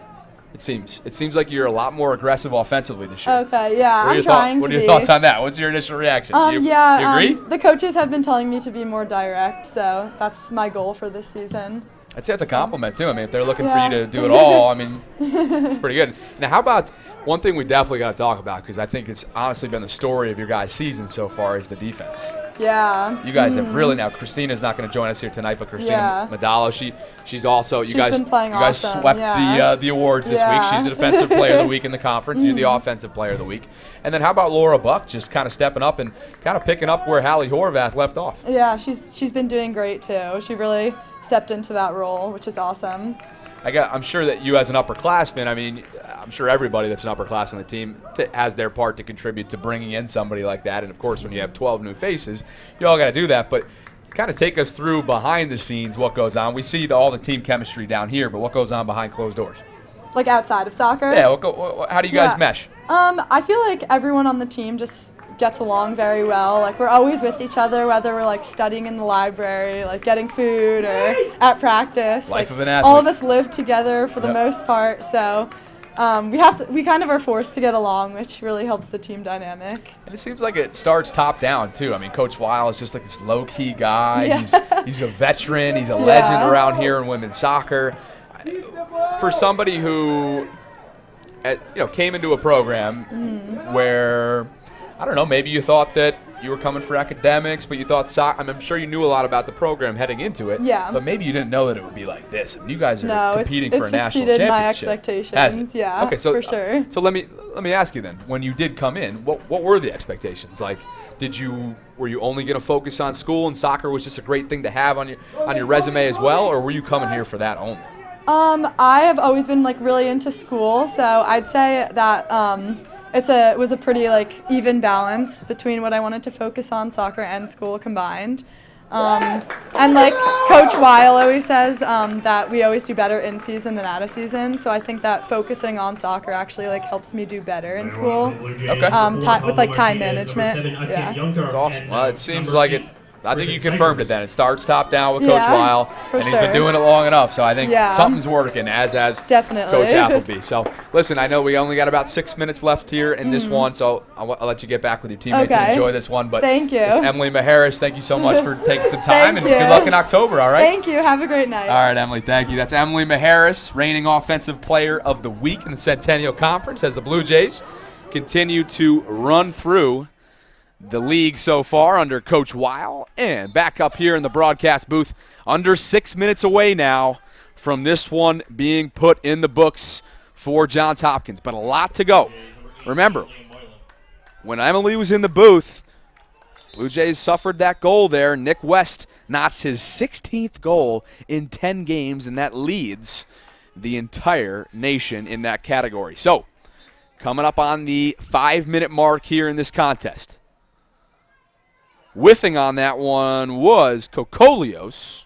A: It seems like you're a lot more aggressive offensively this year.
E: Okay, yeah, I'm trying to be.
A: What are your thoughts on that? What's your initial reaction? You agree?
E: The coaches have been telling me to be more direct, so that's my goal for this season.
A: I'd say that's a compliment, too. I mean, if they're looking for you to do it all, I mean, it's pretty good. Now, how about one thing we definitely got to talk about, because I think it's honestly been the story of your guys' season so far, is the defense.
E: Yeah.
A: You guys have really, now Christina's not going to join us here tonight, but Christina Madalo, she's also, you guys
E: awesome.
A: swept the awards this week. She's the Defensive Player of the Week in the conference. You're the Offensive Player of the Week. And then how about Laura Buck just kind of stepping up and kind of picking up where Hallie Horvath left off?
E: Yeah, she's been doing great too. She really stepped into that role, which is awesome.
A: I'm sure that you as an upperclassman, I mean, I'm sure everybody that's an upperclassman on the team has their part to contribute to bringing in somebody like that. And, of course, when you have 12 new faces, you all got to do that. But kind of take us through behind the scenes what goes on. We see all the team chemistry down here, but what goes on behind closed doors?
E: Like outside of soccer?
A: Yeah, how do you guys mesh?
E: I feel like everyone on the team just gets along very well. Like, we're always with each other, whether we're like studying in the library, like getting food, or at practice.
A: Life
E: like,
A: of an athlete.
E: all of us live together for the most part, so we kind of are forced to get along, which really helps the team dynamic.
A: And it seems like it starts top down too. I mean, Coach Weil is just like this low-key guy.
E: Yeah.
A: He's a veteran. He's a legend around here in women's soccer. For somebody who came into a program where, I don't know, maybe you thought that you were coming for academics, but you thought I'm sure you knew a lot about the program heading into it.
E: Yeah.
A: But maybe you didn't know that it would be like this. And you guys are competing for a national championship.
E: It's exceeded my expectations. Yeah.
A: Okay, so
E: for sure.
A: So let me ask you then. When you did come in, what were the expectations? Like, were you only going to focus on school and soccer was just a great thing to have on your resume as well, or were you coming here for that only?
E: I have always been like really into school, so I'd say that it was a pretty like even balance between what I wanted to focus on, soccer and school combined. And like Coach Weil always says that we always do better in season than out of season, so I think that focusing on soccer actually like helps me do better in school.
A: Okay.
E: With like time management. Yeah.
A: That's awesome. Well, it seems like it I think you confirmed it then. It starts top down with Coach
E: Yeah,
A: Weil,
E: for
A: and he's been
E: sure.
A: doing it long enough. So I think
E: Yeah.
A: something's working, as has
E: Definitely.
A: Coach Appleby. So listen, I know we only got about 6 minutes left here in this one, so I'll let you get back with your teammates and
E: Okay.
A: enjoy this one. But
E: Thank you.
A: it's Emily Meharis, thank you so much for taking some time, and
E: Thank
A: good
E: you.
A: luck in October, all right?
E: Thank you. Have a great night.
A: All right, Emily, thank you. That's Emily Meharis, reigning Offensive Player of the Week in the Centennial Conference, as the Blue Jays continue to run through the league so far under Coach Weil. And back up here in the broadcast booth, under 6 minutes away now from this one being put in the books for Johns Hopkins. But a lot to go. Remember, when Emily was in the booth, Blue Jays suffered that goal there. Nick West notched his 16th goal in 10 games, and that leads the entire nation in that category. So, coming up on the 5-minute mark here in this contest. Whiffing on that one was Kokolios.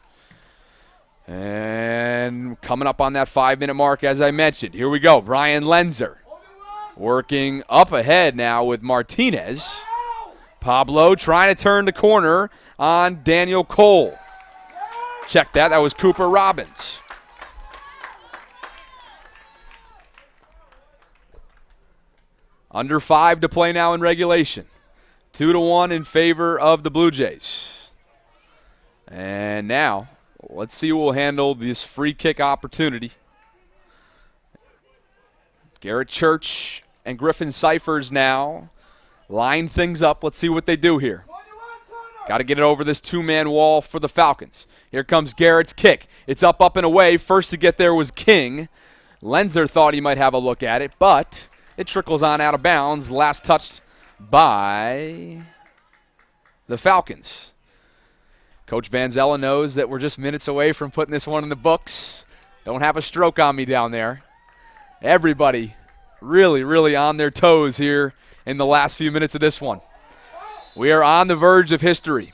A: And coming up on that 5-minute mark, as I mentioned, here we go. Brian Lenzer working up ahead now with Martinez. Pablo trying to turn the corner on Daniel Cole. Check that. That was Cooper Robbins. Under 5 to play now in regulation. 2-1 in favor of the Blue Jays. And now, let's see who will handle this free kick opportunity. Garrett Church and Griffin Cyphers now line things up. Let's see what they do here. Got to get it over this two-man wall for the Falcons. Here comes Garrett's kick. It's up, and away. First to get there was King. Lenzer thought he might have a look at it, but it trickles on out of bounds. Last touched by the Falcons. Coach Van Zella knows that we're just minutes away from putting this one in the books. Don't have a stroke on me down there. Everybody really, really on their toes here in the last few minutes of this one. We are on the verge of history.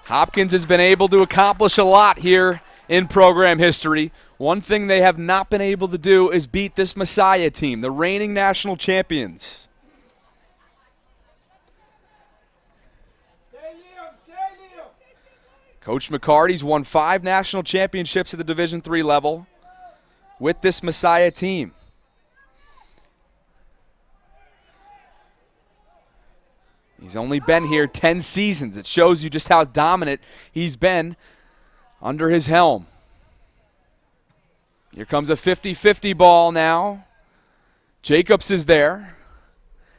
A: Hopkins has been able to accomplish a lot here in program history. One thing they have not been able to do is beat this Messiah team, the reigning national champions. Coach McCarty's won 5 national championships at the Division III level with this Messiah team. He's only been here 10 seasons. It shows you just how dominant he's been under his helm. Here comes a 50-50 ball now. Jacobs is there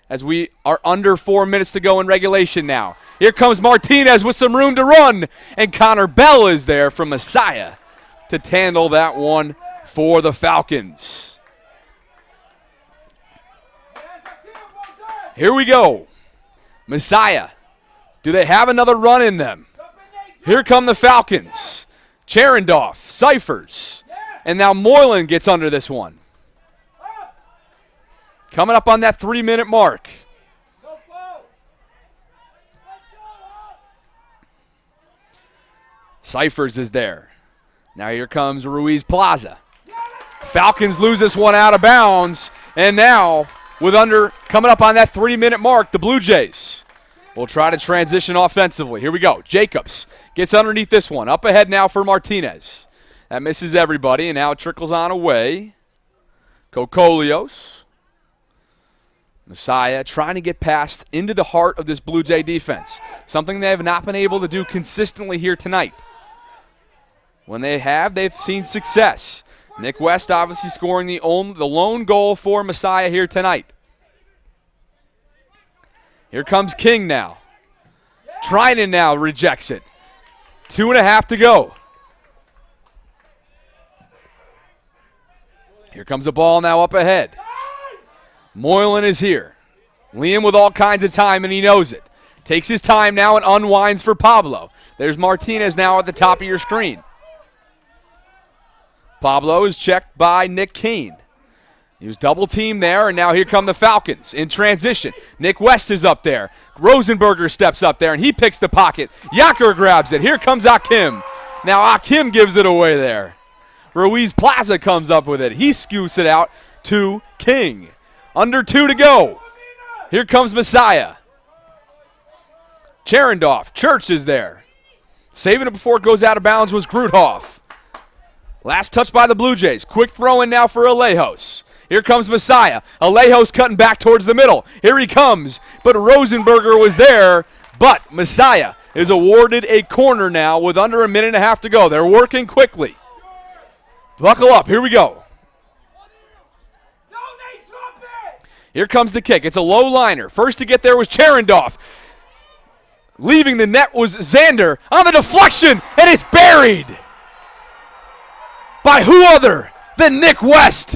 A: as we are under 4 minutes to go in regulation now. Here comes Martinez with some room to run, and Connor Bell is there from Messiah to handle that one for the Falcons. Here we go. Messiah. Do they have another run in them? Here come the Falcons. Cherendorf, Cyphers, and now Moylan gets under this one. Coming up on that 3-minute mark. Cyphers is there. Now here comes Ruiz Plaza. Falcons lose this one out of bounds, and now coming up on that 3-minute mark, the Blue Jays will try to transition offensively. Here we go. Jacobs gets underneath this one. Up ahead now for Martinez. That misses everybody, and now it trickles on away. Kokolios. Messiah trying to get past into the heart of this Blue Jay defense. Something they have not been able to do consistently here tonight. When they have, they've seen success. Nick West obviously scoring the lone goal for Messiah here tonight. Here comes King now. Trinan now rejects it. 2.5 to go. Here comes a ball now up ahead. Moylan is here. Liam with all kinds of time, and he knows it. Takes his time now and unwinds for Pablo. There's Martinez now at the top of your screen. Pablo is checked by Nick Kane. He was double teamed there, and now here come the Falcons in transition. Nick West is up there. Rosenberger steps up there, and he picks the pocket. Yacker grabs it. Here comes Akim. Now Akim gives it away there. Ruiz Plaza comes up with it. He scoots it out to King. Under 2 to go. Here comes Messiah. Cherendorf. Church is there. Saving it before it goes out of bounds was Gruthoff. Last touch by the Blue Jays. Quick throw in now for Alejos. Here comes Messiah. Alejos cutting back towards the middle. Here he comes. But Rosenberger was there. But Messiah is awarded a corner now with under a minute and a half to go. They're working quickly. Buckle up. Here we go. Here comes the kick. It's a low liner. First to get there was Cherendorf. Leaving the net was Xander on the deflection, and it's buried by who other than Nick West.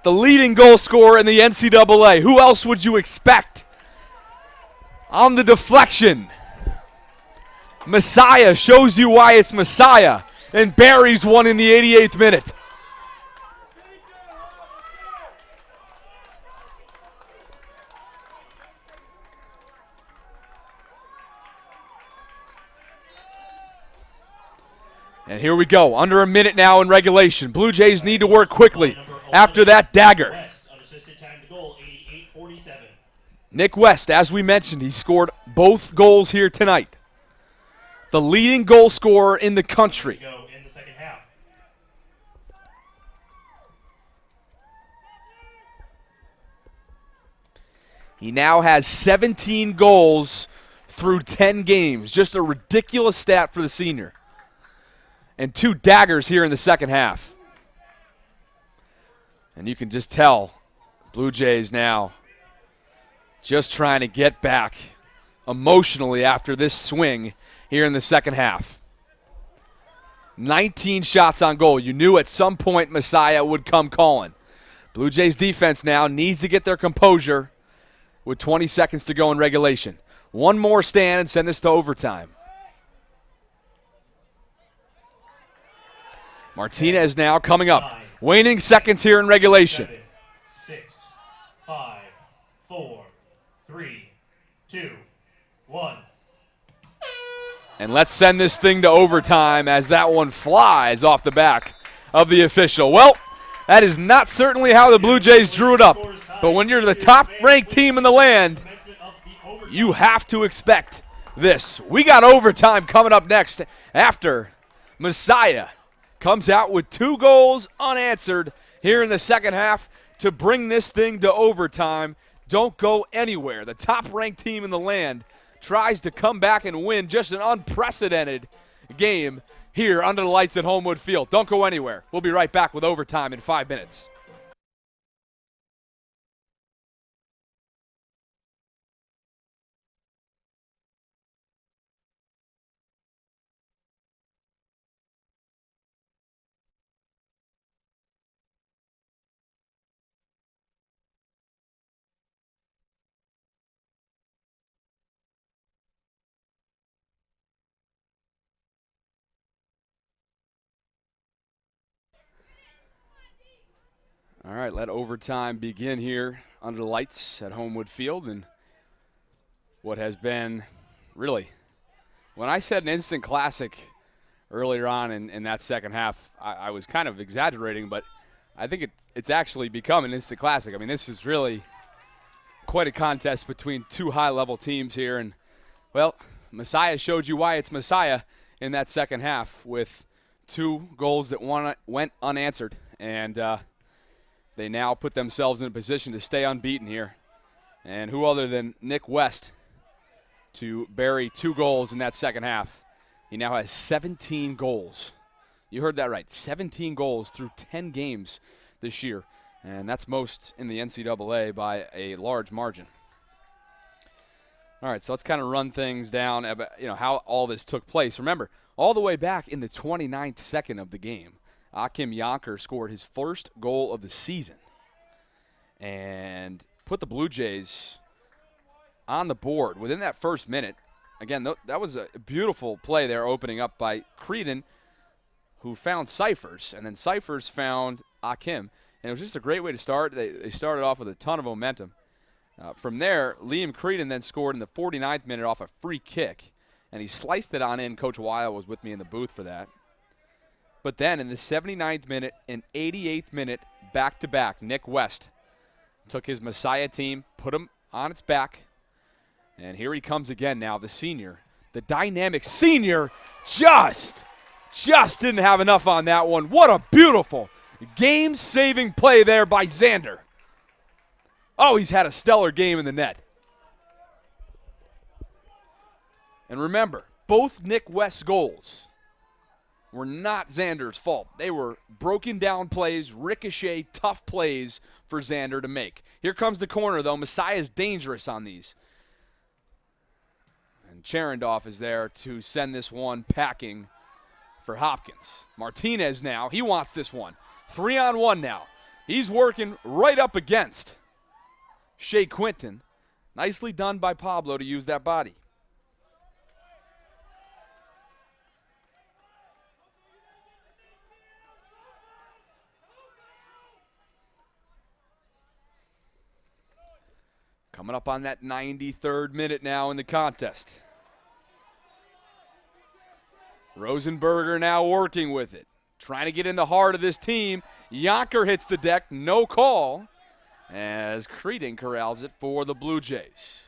A: The leading goal scorer in the NCAA. Who else would you expect? On the deflection, Messiah shows you why it's Messiah and buries one in the 88th minute. And here we go, under a minute now in regulation. Blue Jays need to work quickly after that dagger. Nick West, as we mentioned, he scored both goals here tonight. The leading goal scorer in the country. He now has 17 goals through 10 games. Just a ridiculous stat for the senior. And 2 daggers here in the second half. And you can just tell Blue Jays now just trying to get back emotionally after this swing here in the second half. 19 shots on goal. You knew at some point Messiah would come calling. Blue Jays defense now needs to get their composure with 20 seconds to go in regulation. One more stand and send this to overtime. Martinez now coming up. Waning seconds here in regulation.
B: 7, 6, 5, 4, 3, 2, 1.
A: And let's send this thing to overtime as that one flies off the back of the official. Well, that is not certainly how the Blue Jays drew it up. But when you're the top-ranked team in the land, you have to expect this. We got overtime coming up next after Messiah comes out with 2 goals unanswered here in the second half to bring this thing to overtime. Don't go anywhere. The top-ranked team in the land tries to come back and win just an unprecedented game here under the lights at Homewood Field. Don't go anywhere. We'll be right back with overtime in 5 minutes. All right, let overtime begin here under the lights at Homewood Field. And what has been really, when I said an instant classic earlier on in that second half, I was kind of exaggerating, but I think it's actually become an instant classic. I mean, this is really quite a contest between 2 high-level teams here. And, well, Messiah showed you why it's Messiah in that second half with 2 goals that went unanswered. And they now put themselves in a position to stay unbeaten here. And who other than Nick West to bury 2 goals in that second half. He now has 17 goals. You heard that right, 17 goals through 10 games this year. And that's most in the NCAA by a large margin. All right, so let's kind of run things down about, how all this took place. Remember, all the way back in the 29th second of the game, Akim Yonker scored his first goal of the season and put the Blue Jays on the board within that first minute. Again, that was a beautiful play there opening up by Creedon, who found Cyphers, and then Cyphers found Akim. And it was just a great way to start. They started off with a ton of momentum. From there, Liam Creedon then scored in the 49th minute off a free kick, and he sliced it on in. Coach Weil was with me in the booth for that. But then in the 79th minute and 88th minute, back-to-back, Nick West took his Messiah team, put him on its back, and here he comes again now, the senior. The dynamic senior just didn't have enough on that one. What a beautiful game-saving play there by Xander. Oh, he's had a stellar game in the net. And remember, both Nick West's goals were not Xander's fault. They were broken down plays, ricochet, tough plays for Xander to make. Here comes the corner, though. Messiah's dangerous on these. And Cherendorf is there to send this one packing for Hopkins. Martinez now, he wants this one. 3-on-1 now. He's working right up against Shea Quinton. Nicely done by Pablo to use that body. Coming up on that 93rd minute now in the contest. Rosenberger now working with it. Trying to get in the heart of this team. Yonker hits the deck, no call, as Creedon corrals it for the Blue Jays.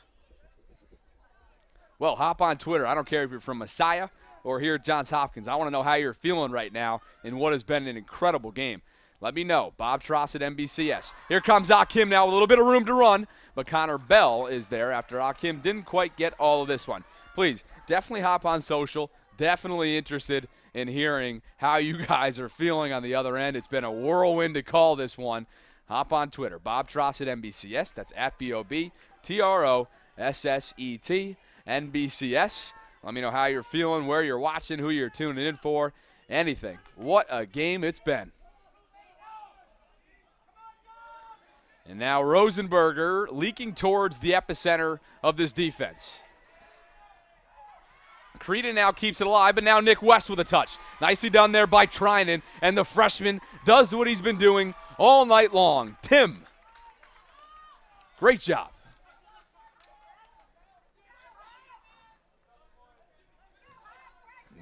A: Well, hop on Twitter. I don't care if you're from Messiah or here at Johns Hopkins. I want to know how you're feeling right now in what has been an incredible game. Let me know. Bob Tross at NBCS. Here comes Akim now, a little bit of room to run, but Connor Bell is there after Akim didn't quite get all of this one. Please, definitely hop on social. Definitely interested in hearing how you guys are feeling on the other end. It's been a whirlwind to call this one. Hop on Twitter. Bob Tross at NBCS. That's at BOBTROSSET NBCS. Let me know how you're feeling, where you're watching, who you're tuning in for, anything. What a game it's been. And now Rosenberger leaking towards the epicenter of this defense. Creedon now keeps it alive, but now Nick West with a touch. Nicely done there by Trinan, and the freshman does what he's been doing all night long. Tim, great job.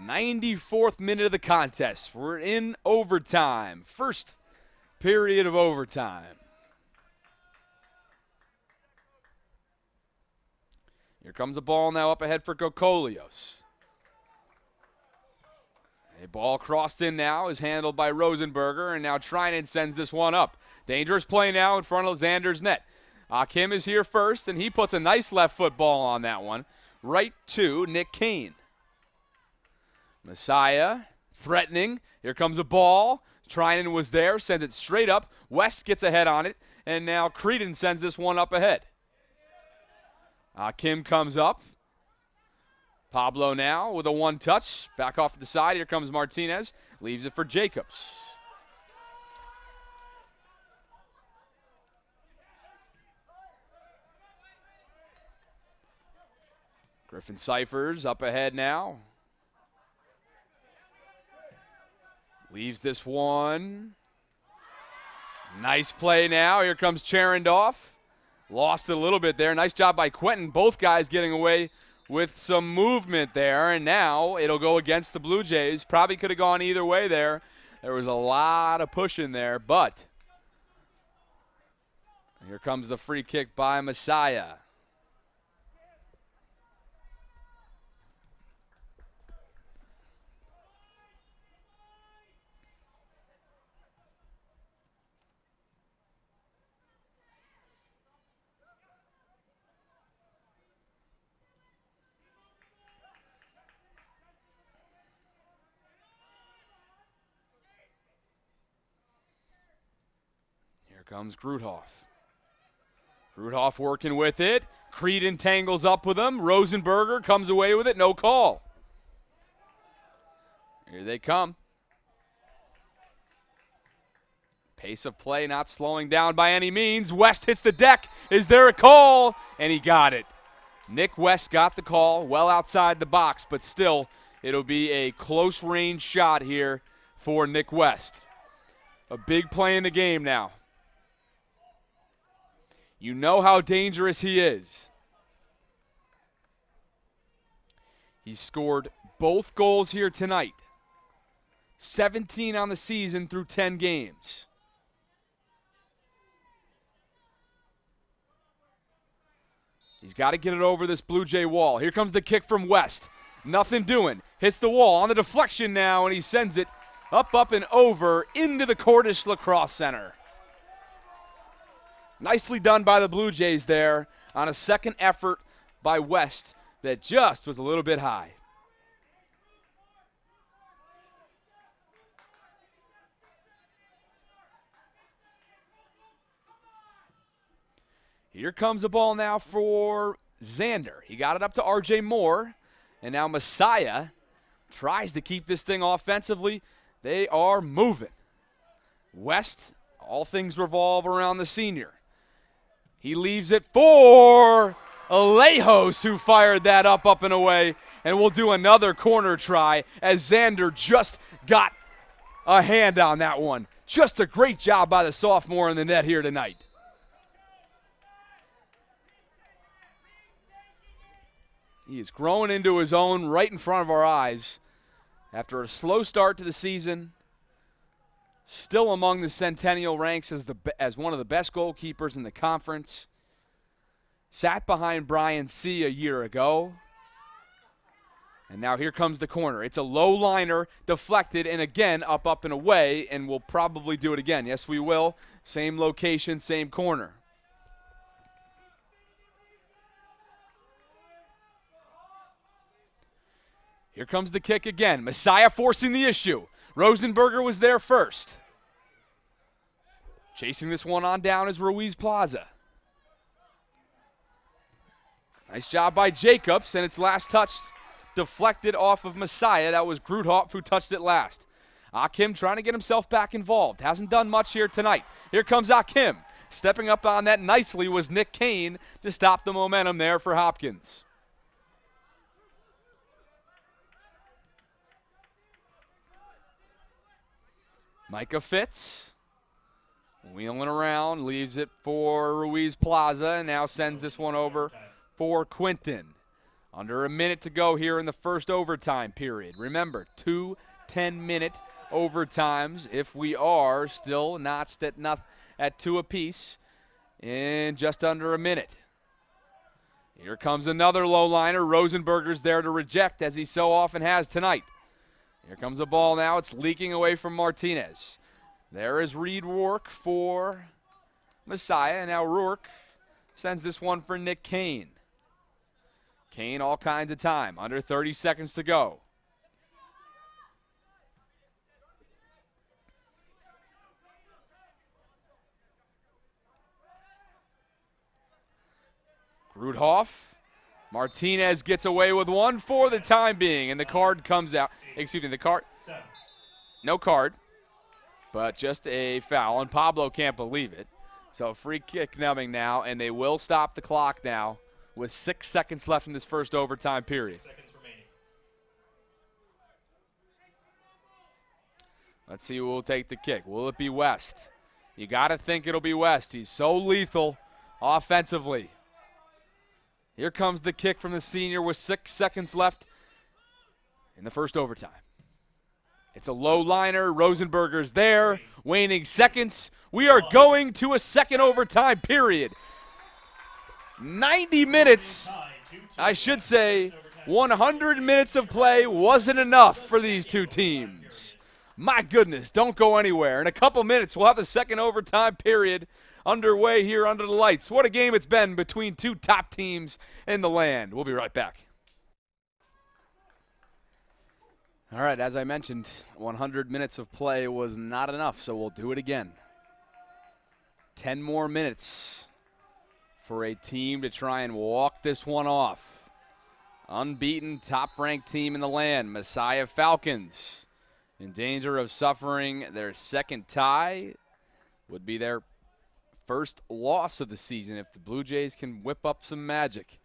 A: '94th minute of the contest. We're in overtime. First period of overtime. Here comes a ball now up ahead for Kokolios. A ball crossed in now is handled by Rosenberger, and now Trinan sends this one up. Dangerous play now in front of Xander's net. Akim is here first, and he puts a nice left foot ball on that one, right to Nick Kane. Messiah threatening. Here comes a ball. Trinan was there, sends it straight up. West gets ahead on it, and now Creedon sends this one up ahead. Kim comes up. Pablo now with a one-touch. Back off to the side. Here comes Martinez. Leaves it for Jacobs. Griffin Cyphers up ahead now. Leaves this one. Nice play now. Here comes Cherendorf. Lost it a little bit there. Nice job by Quentin. Both guys getting away with some movement there. And now it'll go against the Blue Jays. Probably could have gone either way there. There was a lot of pushing there, but here comes the free kick by Messiah. Comes Gruthoff. Gruthoff working with it. Creedon tangles up with him. Rosenberger comes away with it. No call. Here they come. Pace of play not slowing down by any means. West hits the deck. Is there a call? And he got it. Nick West got the call well outside the box, but still it'll be a close range shot here for Nick West. A big play in the game now. You know how dangerous he is. He scored both goals here tonight. 17 on the season through 10 games. He's got to get it over this Blue Jay wall. Here comes the kick from West. Nothing doing. Hits the wall on the deflection now, and he sends it up, and over into the Cordish Lacrosse Center. Nicely done by the Blue Jays there on a second effort by West that just was a little bit high. Here comes the ball now for Xander. He got it up to R.J. Moore, and now Messiah tries to keep this thing offensively. They are moving. West, all things revolve around the senior. He leaves it for Alejos, who fired that up and away, and we'll do another corner try as Xander just got a hand on that one. Just a great job by the sophomore in the net here tonight. He is growing into his own right in front of our eyes. After a slow start to the season, still among the Centennial ranks as one of the best goalkeepers in the conference. Sat behind Brian C. a year ago. And now here comes the corner. It's a low liner, deflected, and again up and away, and we'll probably do it again. Yes, we will. Same location, same corner. Here comes the kick again. Messiah forcing the issue. Rosenberger was there first. Chasing this one on down is Ruiz Plaza. Nice job by Jacobs, and its last touch deflected off of Messiah. That was Grudhoff who touched it last. Akim trying to get himself back involved. Hasn't done much here tonight. Here comes Akim. Stepping up on that nicely was Nick Kane to stop the momentum there for Hopkins. Micah Fitz. Wheeling around, leaves it for Ruiz Plaza, and now sends this one over for Quinton. Under a minute to go here in the first overtime period. Remember, 2 10-minute overtimes if we are still notched at 2 apiece in just under a minute. Here comes another low liner. Rosenberger's there to reject, as he so often has tonight. Here comes the ball now. It's leaking away from Martinez. There is Reed Rourke for Messiah, and now Rourke sends this one for Nick Kane. Kane all kinds of time, under 30 seconds to go. Grudhoff. Martinez gets away with one for the time being, and the card comes out. Excuse me, the card. No card, but just a foul, and Pablo can't believe it. So free kick coming now, and they will stop the clock now with 6 seconds left in this first overtime period.
B: 6 seconds remaining.
A: Let's see who will take the kick. Will it be West? You got to think it'll be West. He's so lethal offensively. Here comes the kick from the senior with 6 seconds left in the first overtime. It's a low liner. Rosenberger's there. Waning seconds. We are going to a second overtime period. 90 minutes, I should say, 100 minutes of play wasn't enough for these two teams. My goodness, don't go anywhere. In a couple minutes, we'll have the second overtime period underway here under the lights. What a game it's been between two top teams in the land. We'll be right back. All right, as I mentioned, 100 minutes of play was not enough, so we'll do it again. 10 more minutes for a team to try and walk this one off. Unbeaten, top-ranked team in the land, Messiah Falcons, in danger of suffering their second tie. Would be their first loss of the season if the Blue Jays can whip up some magic.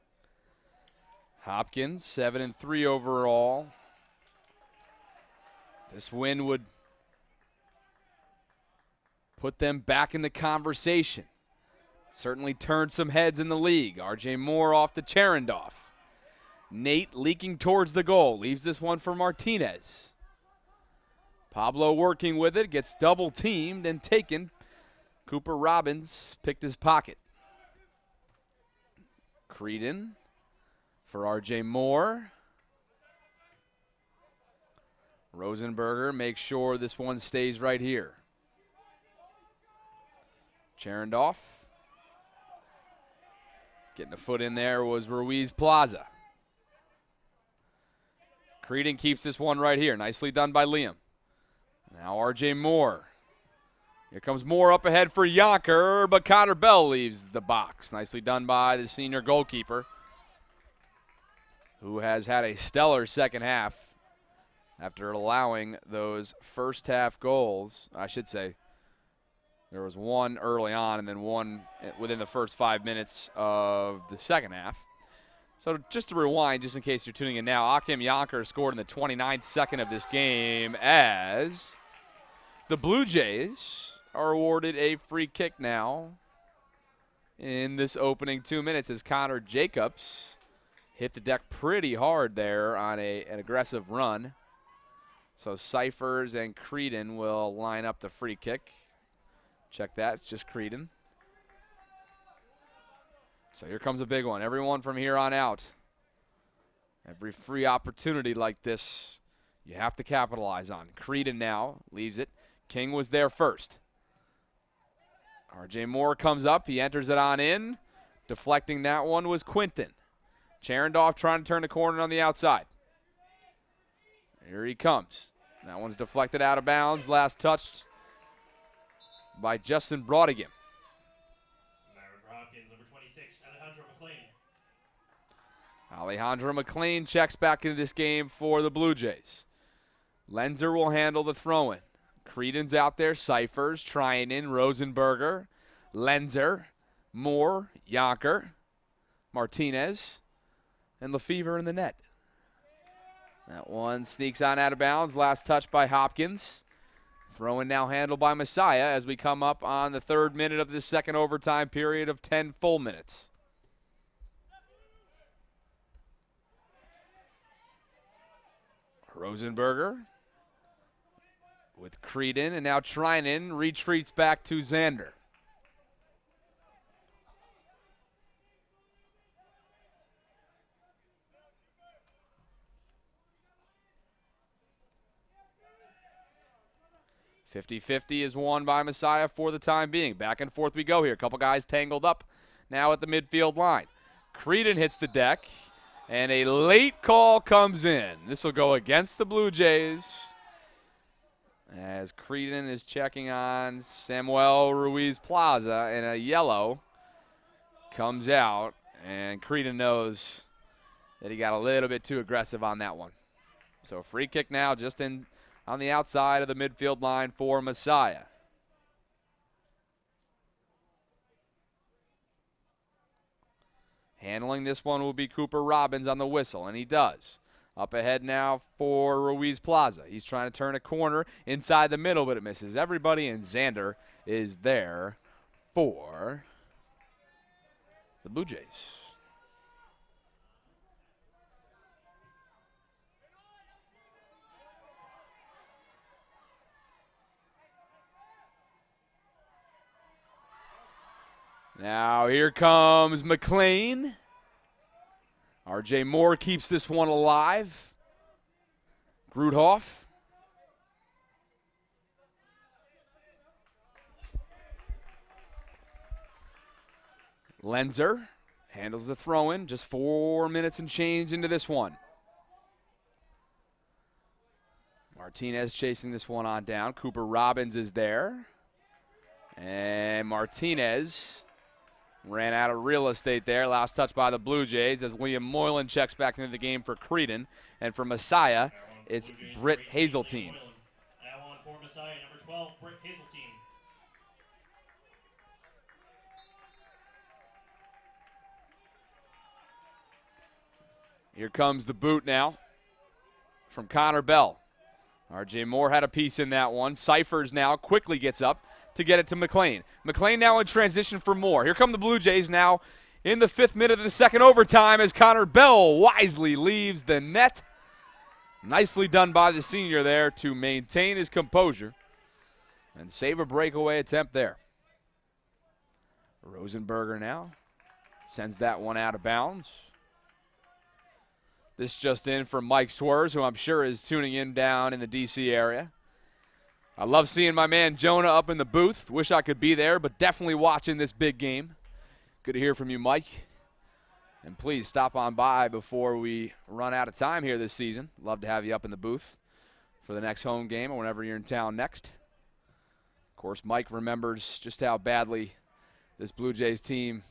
A: Hopkins, 7-3 overall. This win would put them back in the conversation. certainly turned some heads in the league. R.J. Moore off to Cherendorf. Nate leaking towards the goal. Leaves this one for Martinez. Pablo working with it. Gets double teamed and taken. Cooper Robbins picked his pocket. Creedon for R.J. Moore. Rosenberger makes sure this one stays right here. Cherendorf. Getting a foot in there was Ruiz Plaza. Creedon keeps this one right here. Nicely done by Liam. Now R.J. Moore. Here comes Moore up ahead for Yonker, but Connor Bell leaves the box. Nicely done by the senior goalkeeper, who has had a stellar second half after allowing those first half goals. I should say there was one early on and then one within the first 5 minutes of the second half. So just to rewind, just in case you're tuning in now, Akim Yonker scored in the 29th second of this game as the Blue Jays are awarded a free kick now in this opening 2 minutes as Connor Jacobs hit the deck pretty hard there on an aggressive run. So Cyphers and Creedon will line up the free kick. Check that, it's just Creedon. So here comes a big one. Everyone from here on out, every free opportunity like this, you have to capitalize on. Creedon now leaves it. King was there first. R.J. Moore comes up. He enters it on in. Deflecting that one was Quinton. Cherendorf trying to turn the corner on the outside. Here he comes. That one's deflected out of bounds. Last touched by Justin Brodigan.
B: Hopkins, number 26, Alejandro McLean.
A: Alejandro McLean checks back into this game for the Blue Jays. Lenzer will handle the throw-in. Creedon's out there. Cyphers trying in. Rosenberger. Lenzer. Moore. Yonker. Martinez. And Lefevre in the net. That one sneaks on out of bounds. Last touch by Hopkins. Throw-in now handled by Messiah as we come up on the 3rd minute of this second overtime period of 10 full minutes. Rosenberger with Creedon, and now Trinan retreats back to Xander. .50-50 is won by Messiah for the time being. Back and forth we go here. A couple guys tangled up now at the midfield line. Creedon hits the deck, and a late call comes in. This will go against the Blue Jays as Creedon is checking on Samuel Ruiz Plaza, and a yellow comes out, and Creedon knows that he got a little bit too aggressive on that one. So free kick now just in on the outside of the midfield line for Messiah. Handling this one will be Cooper Robbins on the whistle, and he does. Up ahead now for Ruiz Plaza. He's trying to turn a corner inside the middle, but it misses everybody, and Xander is there for the Blue Jays. Now here comes McLean. R.J. Moore keeps this one alive. Grudhoff. Lenzer handles the throw-in. Just 4 minutes and change into this one. Martinez chasing this one on down. Cooper Robbins is there. And Martinez ran out of real estate there. Last touch by the Blue Jays as Liam Moylan checks back into the game for Creedon. And for Messiah, it's Britt Hazeltine.
B: Now on for Messiah, number 12, Britt Hazeltine.
A: Here comes the boot now from Connor Bell. R.J. Moore had a piece in that one. Cyphers now quickly gets up. to get it to McLean. McLean now in transition for Moore. Here come the Blue Jays now in the 5th minute of the second overtime as Connor Bell wisely leaves the net. Nicely done by the senior there to maintain his composure and save a breakaway attempt there. Rosenberger now sends that one out of bounds. This just in from Mike Swerves, who I'm sure is tuning in down in the D.C. area. I love seeing my man Jonah up in the booth. Wish I could be there, but definitely watching this big game. Good to hear from you, Mike. And please stop on by before we run out of time here this season. Love to have you up in the booth for the next home game or whenever you're in town next. Of course, Mike remembers just how badly this Blue Jays team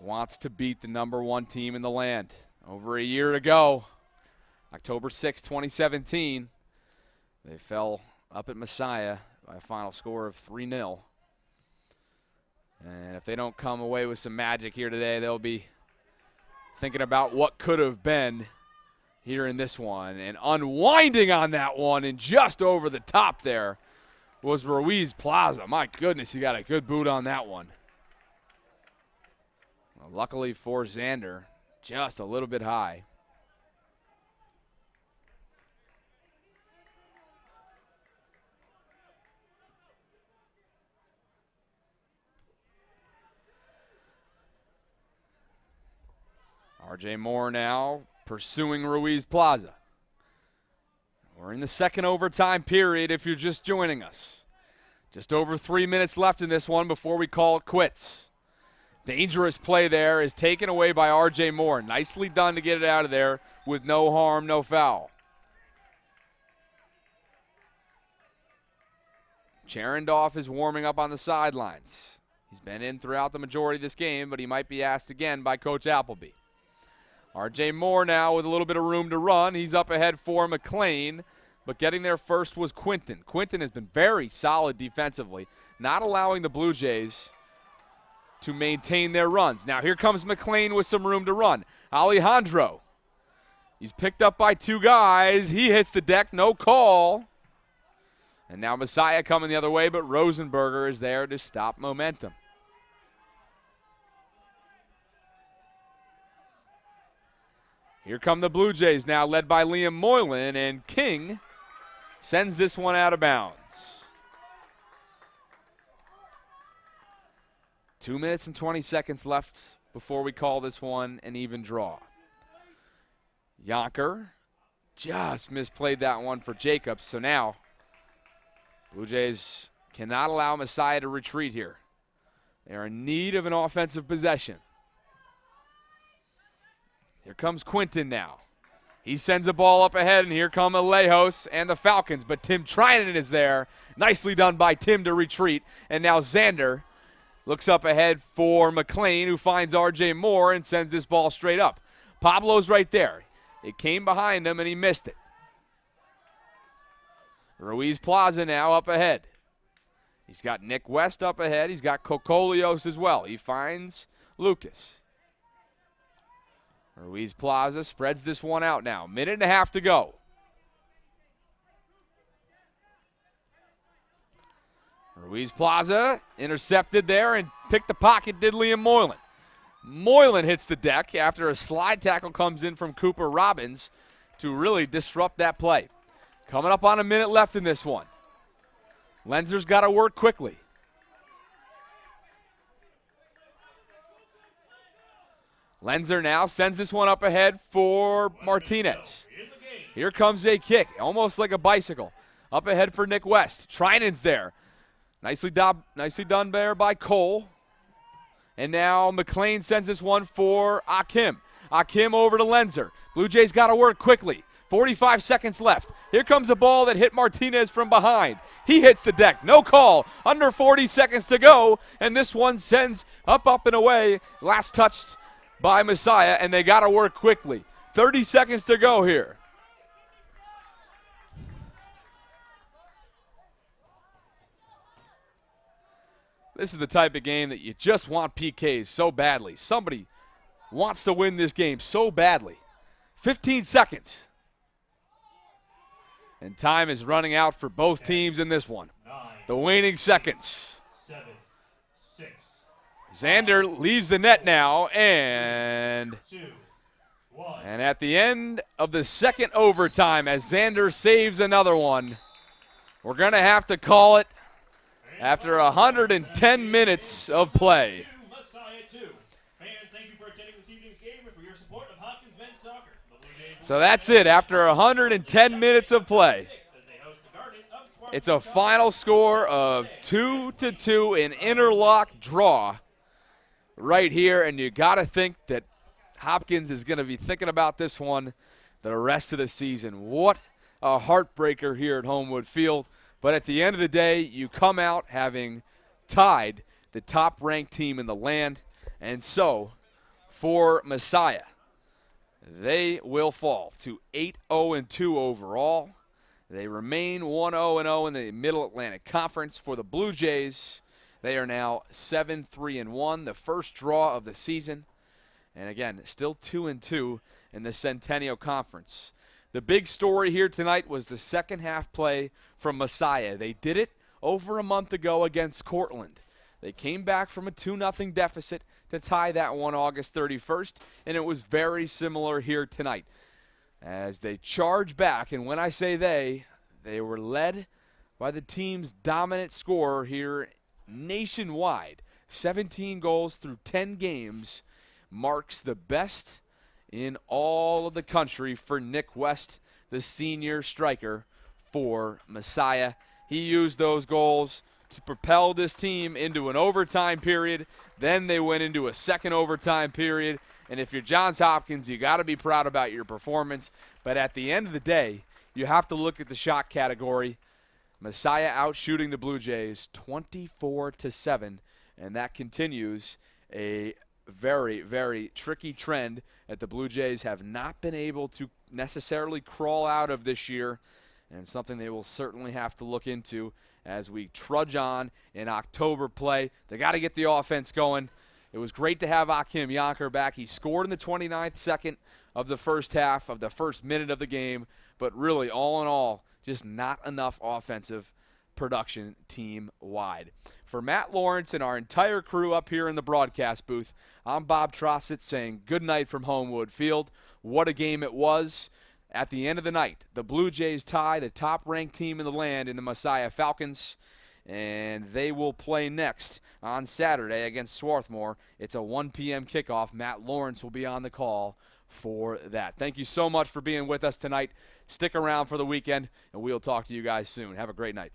A: wants to beat the #1 team in the land. Over a year ago, October 6, 2017, they fell up at Messiah by a final score of 3-0. And if they don't come away with some magic here today, they'll be thinking about what could have been here in this one. And unwinding on that one and just over the top there was Ruiz Plaza. My goodness, he got a good boot on that one. Well, luckily for Xander, just a little bit high. R.J. Moore now pursuing Ruiz Plaza. We're in the second overtime period if you're just joining us. Just over 3 minutes left in this one before we call it quits. Dangerous play there is taken away by R.J. Moore. Nicely done to get it out of there with no harm, no foul. Cherendorf is warming up on the sidelines. He's been in throughout the majority of this game, but he might be asked again by Coach Appleby. R.J. Moore now with a little bit of room to run. He's up ahead for McLean, but getting there first was Quinton. Quinton has been very solid defensively, not allowing the Blue Jays to maintain their runs. Now here comes McLean with some room to run. Alejandro. He's picked up by 2 guys. He hits the deck, no call. And now Messiah coming the other way, but Rosenberger is there to stop momentum. Here come the Blue Jays now, led by Liam Moylan, and King sends this one out of bounds. 2 minutes and 20 seconds left before we call this one an even draw. Yonker just misplayed that one for Jacobs, so now Blue Jays cannot allow Messiah to retreat here. They are in need of an offensive possession. Here comes Quinton now. He sends a ball up ahead, and here come Alejos and the Falcons, but Tim Trinan is there. Nicely done by Tim to retreat, and now Xander looks up ahead for McLean, who finds R.J. Moore and sends this ball straight up. Pablo's right there. It came behind him, and he missed it. Ruiz Plaza now up ahead. He's got Nick West up ahead. He's got Kokolios as well. He finds Lucas. Ruiz Plaza spreads this one out now. 1.5 minutes to go. Ruiz Plaza intercepted there and picked the pocket, did Liam Moylan. Moylan hits the deck after a slide tackle comes in from Cooper Robbins to really disrupt that play. Coming up on 1 minute left in this one. Lenzer's got to work quickly. Lenzer now sends this one up ahead for Martinez. Here comes a kick, almost like a bicycle. Up ahead for Nick West. Trinan's there. Nicely done there by Cole. And now McLean sends this one for Akim. Akim over to Lenzer. Blue Jays got to work quickly. 45 seconds left. Here comes a ball that hit Martinez from behind. He hits the deck. No call. Under 40 seconds to go. And this one sends up and away. Last touched by Messiah, and they got to work quickly. 30 seconds to go here. This is the type of game that you just want PKs so badly. Somebody wants to win this game so badly. 15 seconds. And time is running out for both teams in this one. The waning seconds.
B: 7, 6,
A: Xander leaves the net now, and
B: 2, 1.
A: at the end of the second overtime, as Xander saves another one, we're going to have to call it after 110 minutes of play.
B: Messiah 2. Fans, thank you for attending this evening's game and for your support of Hopkins men's soccer. The Blue Jays will
A: So that's it. After 110 minutes of play,
B: as they host the Garden of Swartz.
A: it's a final score of 2-2, an interlock draw right here, and you got to think that Hopkins is going to be thinking about this one the rest of the season. What a heartbreaker here at Homewood Field. But at the end of the day, you come out having tied the top-ranked team in the land. And so, for Messiah, they will fall to 8-0-2 overall. They remain 1-0-0 in the Middle Atlantic Conference. For the Blue Jays, they are now 7-3-1, the first draw of the season. And again, still 2-2 in the Centennial Conference. The big story here tonight was the second half play from Messiah. They did it over a month ago against Cortland. They came back from a 2-0 deficit to tie that one August 31st, and it was very similar here tonight as they charge back. And when I say they were led by the team's dominant scorer here nationwide. 17 goals through 10 games marks the best in all of the country for Nick West, the senior striker for Messiah. He used those goals to propel this team into an overtime period. Then they went into a second overtime period. And if you're Johns Hopkins, you got to be proud about your performance. But at the end of the day, you have to look at the shot category. Messiah out shooting the Blue Jays 24-7, and that continues a very, very tricky trend that the Blue Jays have not been able to necessarily crawl out of this year, and something they will certainly have to look into as we trudge on in October play. They got to get the offense going. It was great to have Akim Yonker back. He scored in the 29th second of the first half, of the first minute of the game, but really, all in all, just not enough offensive production team-wide. For Matt Lawrence and our entire crew up here in the broadcast booth, I'm Bob Trossett saying good night from Homewood Field. What a game it was. At the end of the night, the Blue Jays tie the top-ranked team in the land in the Messiah Falcons, and they will play next on Saturday against Swarthmore. It's a 1 p.m. kickoff. Matt Lawrence will be on the call for that. Thank you so much for being with us tonight. Stick around for the weekend, and we'll talk to you guys soon. Have a great night.